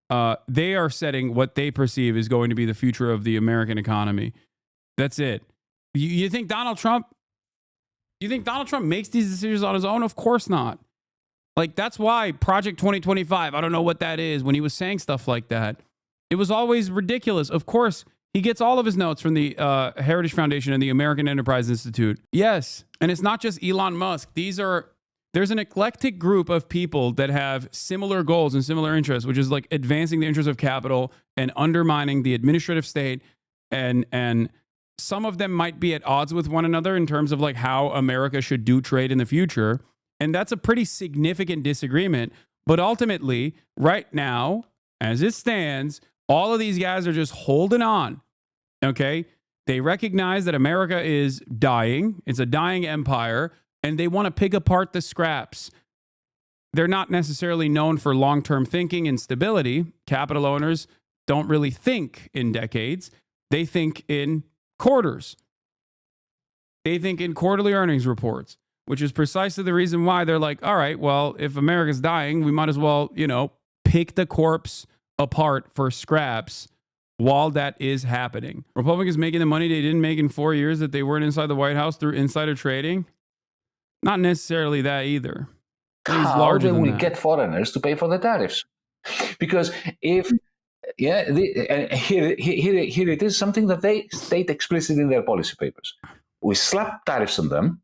Speaker 1: what they perceive is going to be the future of the American economy. That's it. You think Donald Trump makes these decisions on his own? Of course not. Like, that's why Project 2025, I don't know what that is, when he was saying stuff like that, it was always ridiculous. Of course, he gets all of his notes from the Heritage Foundation and the American Enterprise Institute. Yes. And it's not just Elon Musk. There's an eclectic group of people that have similar goals and similar interests, which is like advancing the interests of capital and undermining the administrative state. And some of them might be at odds with one another in terms of like how America should do trade in the future. And that's a pretty significant disagreement. But ultimately, right now, as it stands, all of these guys are just holding on. Okay? They recognize that America is dying. It's a dying empire. And they want to pick apart the scraps. They're not necessarily known for long-term thinking and stability. Capital owners don't really think in decades. They think in quarters. They think in quarterly earnings reports, which is precisely the reason why they're like, all right, well, if America's dying, we might as well, pick the corpse apart for scraps while that is happening. Republicans making the money they didn't make in 4 years that they weren't inside the White House through insider trading? Not necessarily that either.
Speaker 16: How they will get foreigners to pay for the tariffs? Because here it is, something that they state explicitly in their policy papers. We slap tariffs on them.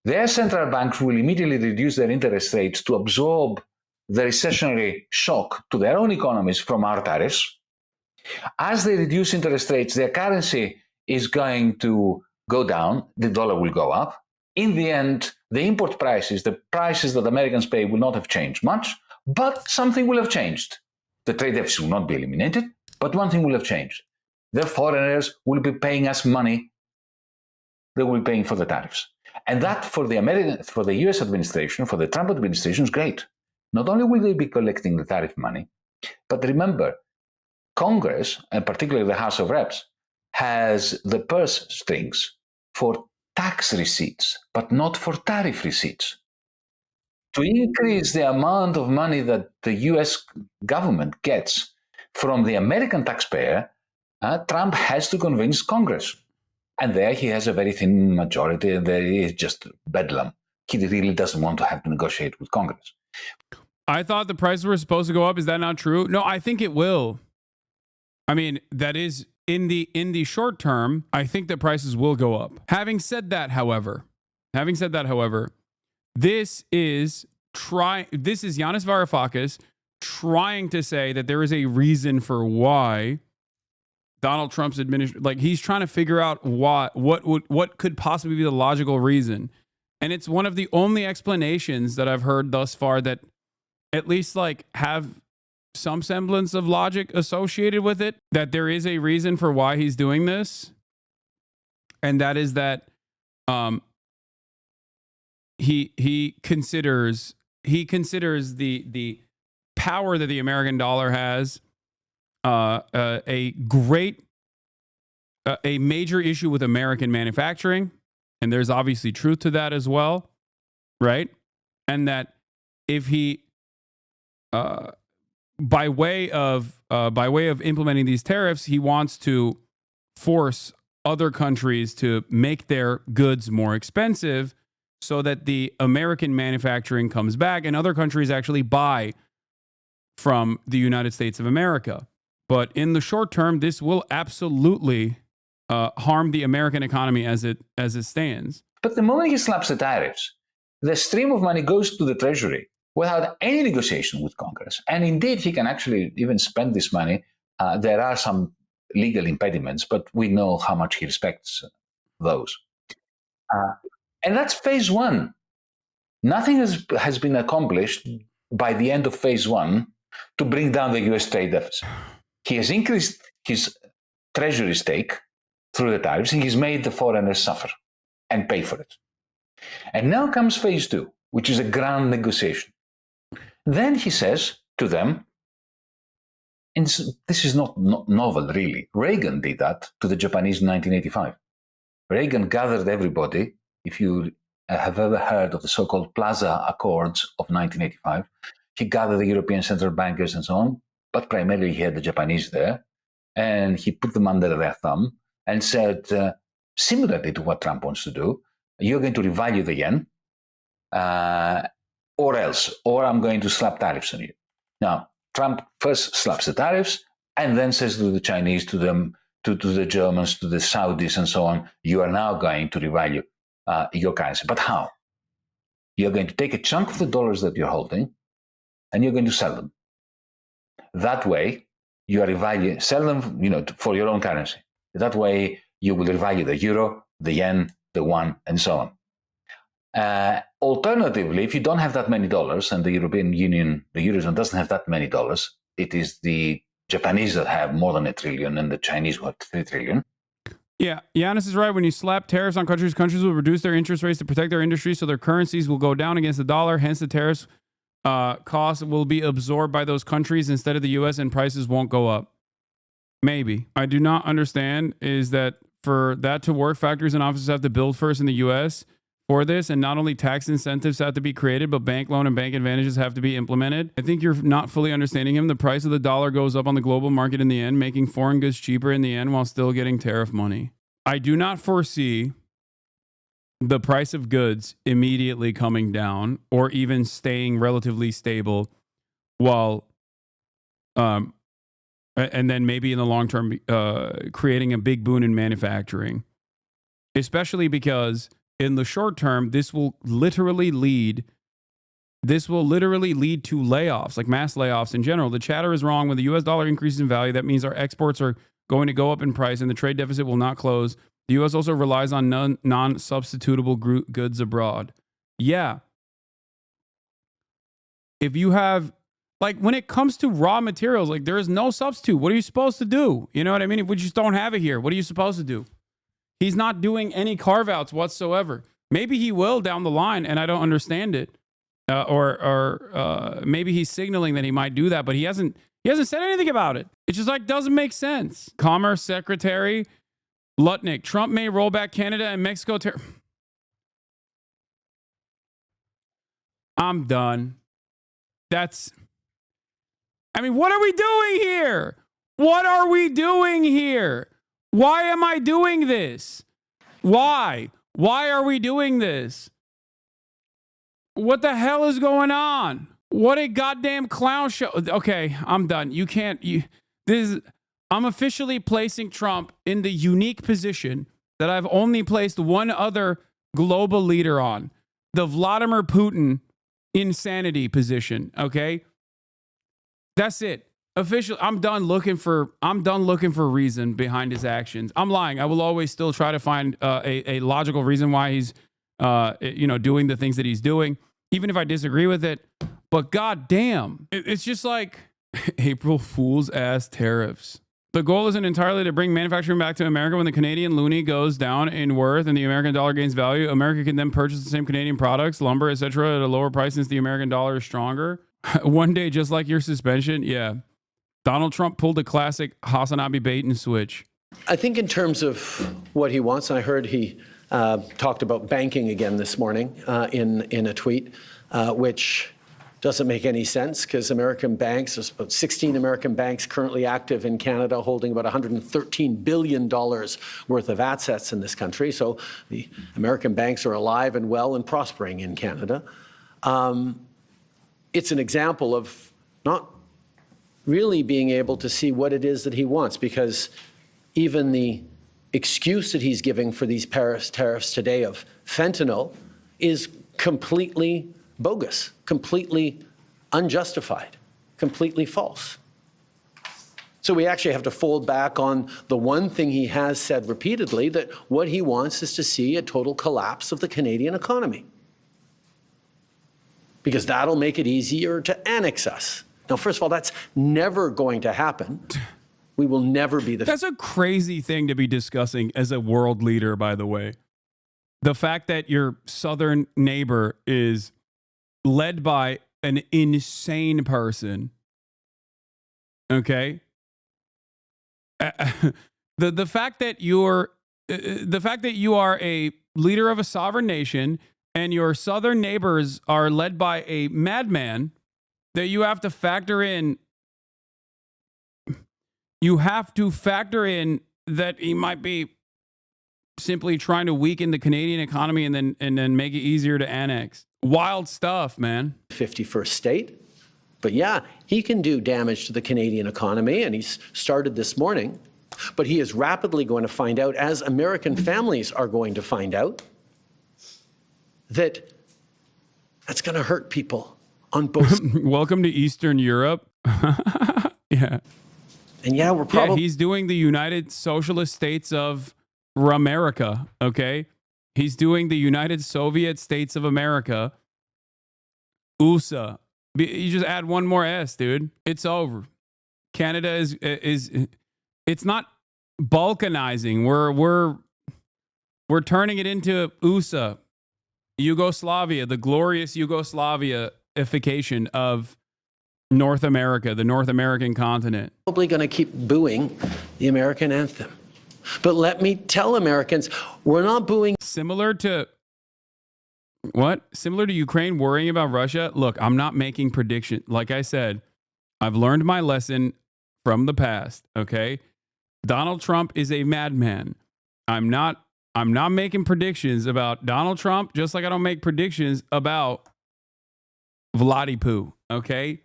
Speaker 16: Their central banks will immediately reduce their interest rates to absorb the recessionary shock to their own economies from our tariffs. As they reduce interest rates, their currency is going to go down. The dollar will go up. In the end, the import prices, the prices that Americans pay, will not have changed much, but something will have changed. The trade deficit will not be eliminated, but one thing will have changed. The foreigners will be paying us money. They will be paying for the tariffs. And that for the US administration, for the Trump administration, is great. Not only will they be collecting the tariff money, but remember, Congress, and particularly the House of Reps, has the purse strings for tax receipts, but not for tariff receipts. To increase the amount of money that the US government gets from the American taxpayer, Trump has to convince Congress. And there he has a very thin majority, and there is just bedlam. He really doesn't want to have to negotiate with Congress.
Speaker 1: I thought the prices were supposed to go up. Is that not true? No, I think it will. I mean, that is in the short term, I think that prices will go up. Having said that, however, this is Yanis Varoufakis trying to say that there is a reason for why Donald Trump's administration, like, he's trying to figure out what could possibly be the logical reason. And it's one of the only explanations that I've heard thus far that at least like have some semblance of logic associated with it, that there is a reason for why he's doing this. And that is that he considers the power that the American dollar has a major issue with American manufacturing, and there's obviously truth to that as well, right? And that if he by way of implementing these tariffs, he wants to force other countries to make their goods more expensive so that the American manufacturing comes back and other countries actually buy from the United States of America. But in the short term, this will absolutely harm the American economy as it stands.
Speaker 16: But the moment he slaps the tariffs, the stream of money goes to the Treasury without any negotiation with Congress. And indeed, he can actually even spend this money. There are some legal impediments, but we know how much he respects those. And that's phase one. Nothing has been accomplished by the end of phase one to bring down the US trade deficit. He has increased his treasury stake through the tariffs, and he's made the foreigners suffer and pay for it. And now comes phase two, which is a grand negotiation. Then he says to them, and this is not novel really, Reagan did that to the Japanese in 1985. Reagan gathered everybody. If you have ever heard of the so-called Plaza Accords of 1985. He gathered the European central bankers and so on, but primarily he had the Japanese there, and he put them under their thumb and said, similarly to what Trump wants to do, you're going to revalue the yen, or else, or I'm going to slap tariffs on you. Now, Trump first slaps the tariffs and then says to the Chinese, to them, to the Germans, to the Saudis and so on, you are now going to revalue your currency. But how? You're going to take a chunk of the dollars that you're holding and you're going to sell them. That way, you are sell them, for your own currency. That way, you will revalue the euro, the yen, the yuan, and so on. Alternatively, if you don't have that many dollars, and the European Union, the Eurozone doesn't have that many dollars, it is the Japanese that have more than $1 trillion and the Chinese who have $3 trillion.
Speaker 1: Yeah, Giannis is right. When you slap tariffs on countries, countries will reduce their interest rates to protect their industry, so their currencies will go down against the dollar. Hence, the tariffs costs will be absorbed by those countries instead of the U.S., and prices won't go up. Maybe. I do not understand is that for that to work, factories and offices have to build first in the U.S. for this, and not only tax incentives have to be created, but bank loan and bank advantages have to be implemented. I think you're not fully understanding him. The price of the dollar goes up on the global market in the end, making foreign goods cheaper in the end while still getting tariff money. I do not foresee the price of goods immediately coming down or even staying relatively stable while and then maybe in the long term creating a big boon in manufacturing, especially because in the short term this will literally lead to layoffs, like mass layoffs in general. The chatter is wrong. When the US dollar increases in value, that means our exports are going to go up in price and the trade deficit will not close. The U.S. also relies on non-substitutable goods abroad. Yeah. If you have, like, when it comes to raw materials, like, there is no substitute. What are you supposed to do? You know what I mean? If we just don't have it here, what are you supposed to do? He's not doing any carve-outs whatsoever. Maybe he will down the line, and I don't understand it. Or maybe he's signaling that he might do that, but he hasn't said anything about it. It just, like, doesn't make sense. Commerce Secretary Lutnick, Trump may roll back Canada and Mexico I'm done. What are we doing here? What are we doing here? Why am I doing this? Why? Why are we doing this? What the hell is going on? What a goddamn clown show. Okay, I'm done. I'm officially placing Trump in the unique position that I've only placed one other global leader on, the Vladimir Putin insanity position. Okay, that's it. Officially, I'm done looking for reason behind his actions. I'm lying. I will always still try to find a logical reason why he's doing the things that he's doing, even if I disagree with it. But goddamn, it's just like April Fool's ass tariffs. The goal isn't entirely to bring manufacturing back to America. When the Canadian loonie goes down in worth and the American dollar gains value, America can then purchase the same Canadian products, lumber, etc., at a lower price since the American dollar is stronger. One day, just like your suspension, yeah. Donald Trump pulled a classic Hasanabi bait and switch.
Speaker 15: I think in terms of what he wants, I heard he talked about banking again this morning in a tweet, which doesn't make any sense because American banks, there's about 16 American banks currently active in Canada holding about $113 billion worth of assets in this country. So the American banks are alive and well and prospering in Canada. It's an example of not really being able to see what it is that he wants, because even the excuse that he's giving for these tariffs today of fentanyl is completely bogus, completely unjustified, completely false. So we actually have to fold back on the one thing he has said repeatedly, that what he wants is to see a total collapse of the Canadian economy, because that'll make it easier to annex us. Now, first of all, that's never going to happen. We will never be the...
Speaker 1: That's a crazy thing to be discussing as a world leader, by the way. The fact that your southern neighbor is led by an insane person. Okay? The fact that you are a leader of a sovereign nation and your southern neighbors are led by a madman that you have to factor in. You have to factor in that he might be simply trying to weaken the Canadian economy and then make it easier to annex. Wild stuff, man.
Speaker 15: 51st state. But yeah, he can do damage to the Canadian economy, and he's started this morning. But he is rapidly going to find out, as American families are going to find out, that that's going to hurt people on both.
Speaker 1: Welcome to Eastern Europe. Yeah.
Speaker 15: And yeah, we're probably...
Speaker 1: Yeah, he's doing the United Socialist States of America, okay? He's doing the United Soviet States of America. USA. You just add one more S, dude. It's over. Canada is it's not balkanizing. We're turning it into USA. Yugoslavia, the glorious Yugoslavia-ification of North America, the North American continent.
Speaker 15: Probably going to keep booing the American anthem. But let me tell Americans, we're not booing.
Speaker 1: Similar to what? Similar to Ukraine worrying about Russia? Look, I'm not making predictions. Like I said, I've learned my lesson from the past, okay? Donald Trump is a madman. I'm not making predictions about Donald Trump, just like I don't make predictions about Vladipoo, okay?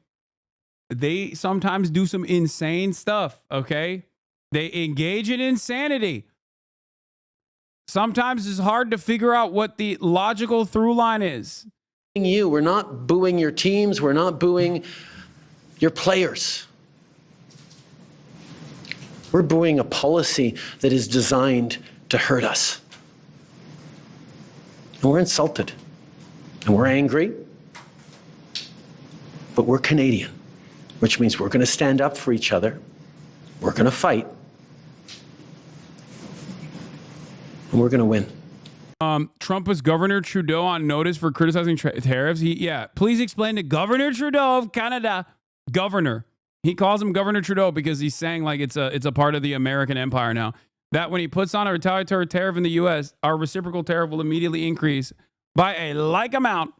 Speaker 1: They sometimes do some insane stuff, okay? They engage in insanity. Sometimes it's hard to figure out what the logical through line is.
Speaker 15: We're not booing your teams. We're not booing your players. We're booing a policy that is designed to hurt us. And we're insulted. And we're angry. But we're Canadian, which means we're going to stand up for each other. We're going to fight. And we're going to win.
Speaker 1: Trump was Governor Trudeau on notice for criticizing tariffs. Please explain to Governor Trudeau of Canada. Governor. He calls him Governor Trudeau because he's saying like it's a part of the American empire now. That when he puts on a retaliatory tariff in the U.S., our reciprocal tariff will immediately increase by a like amount.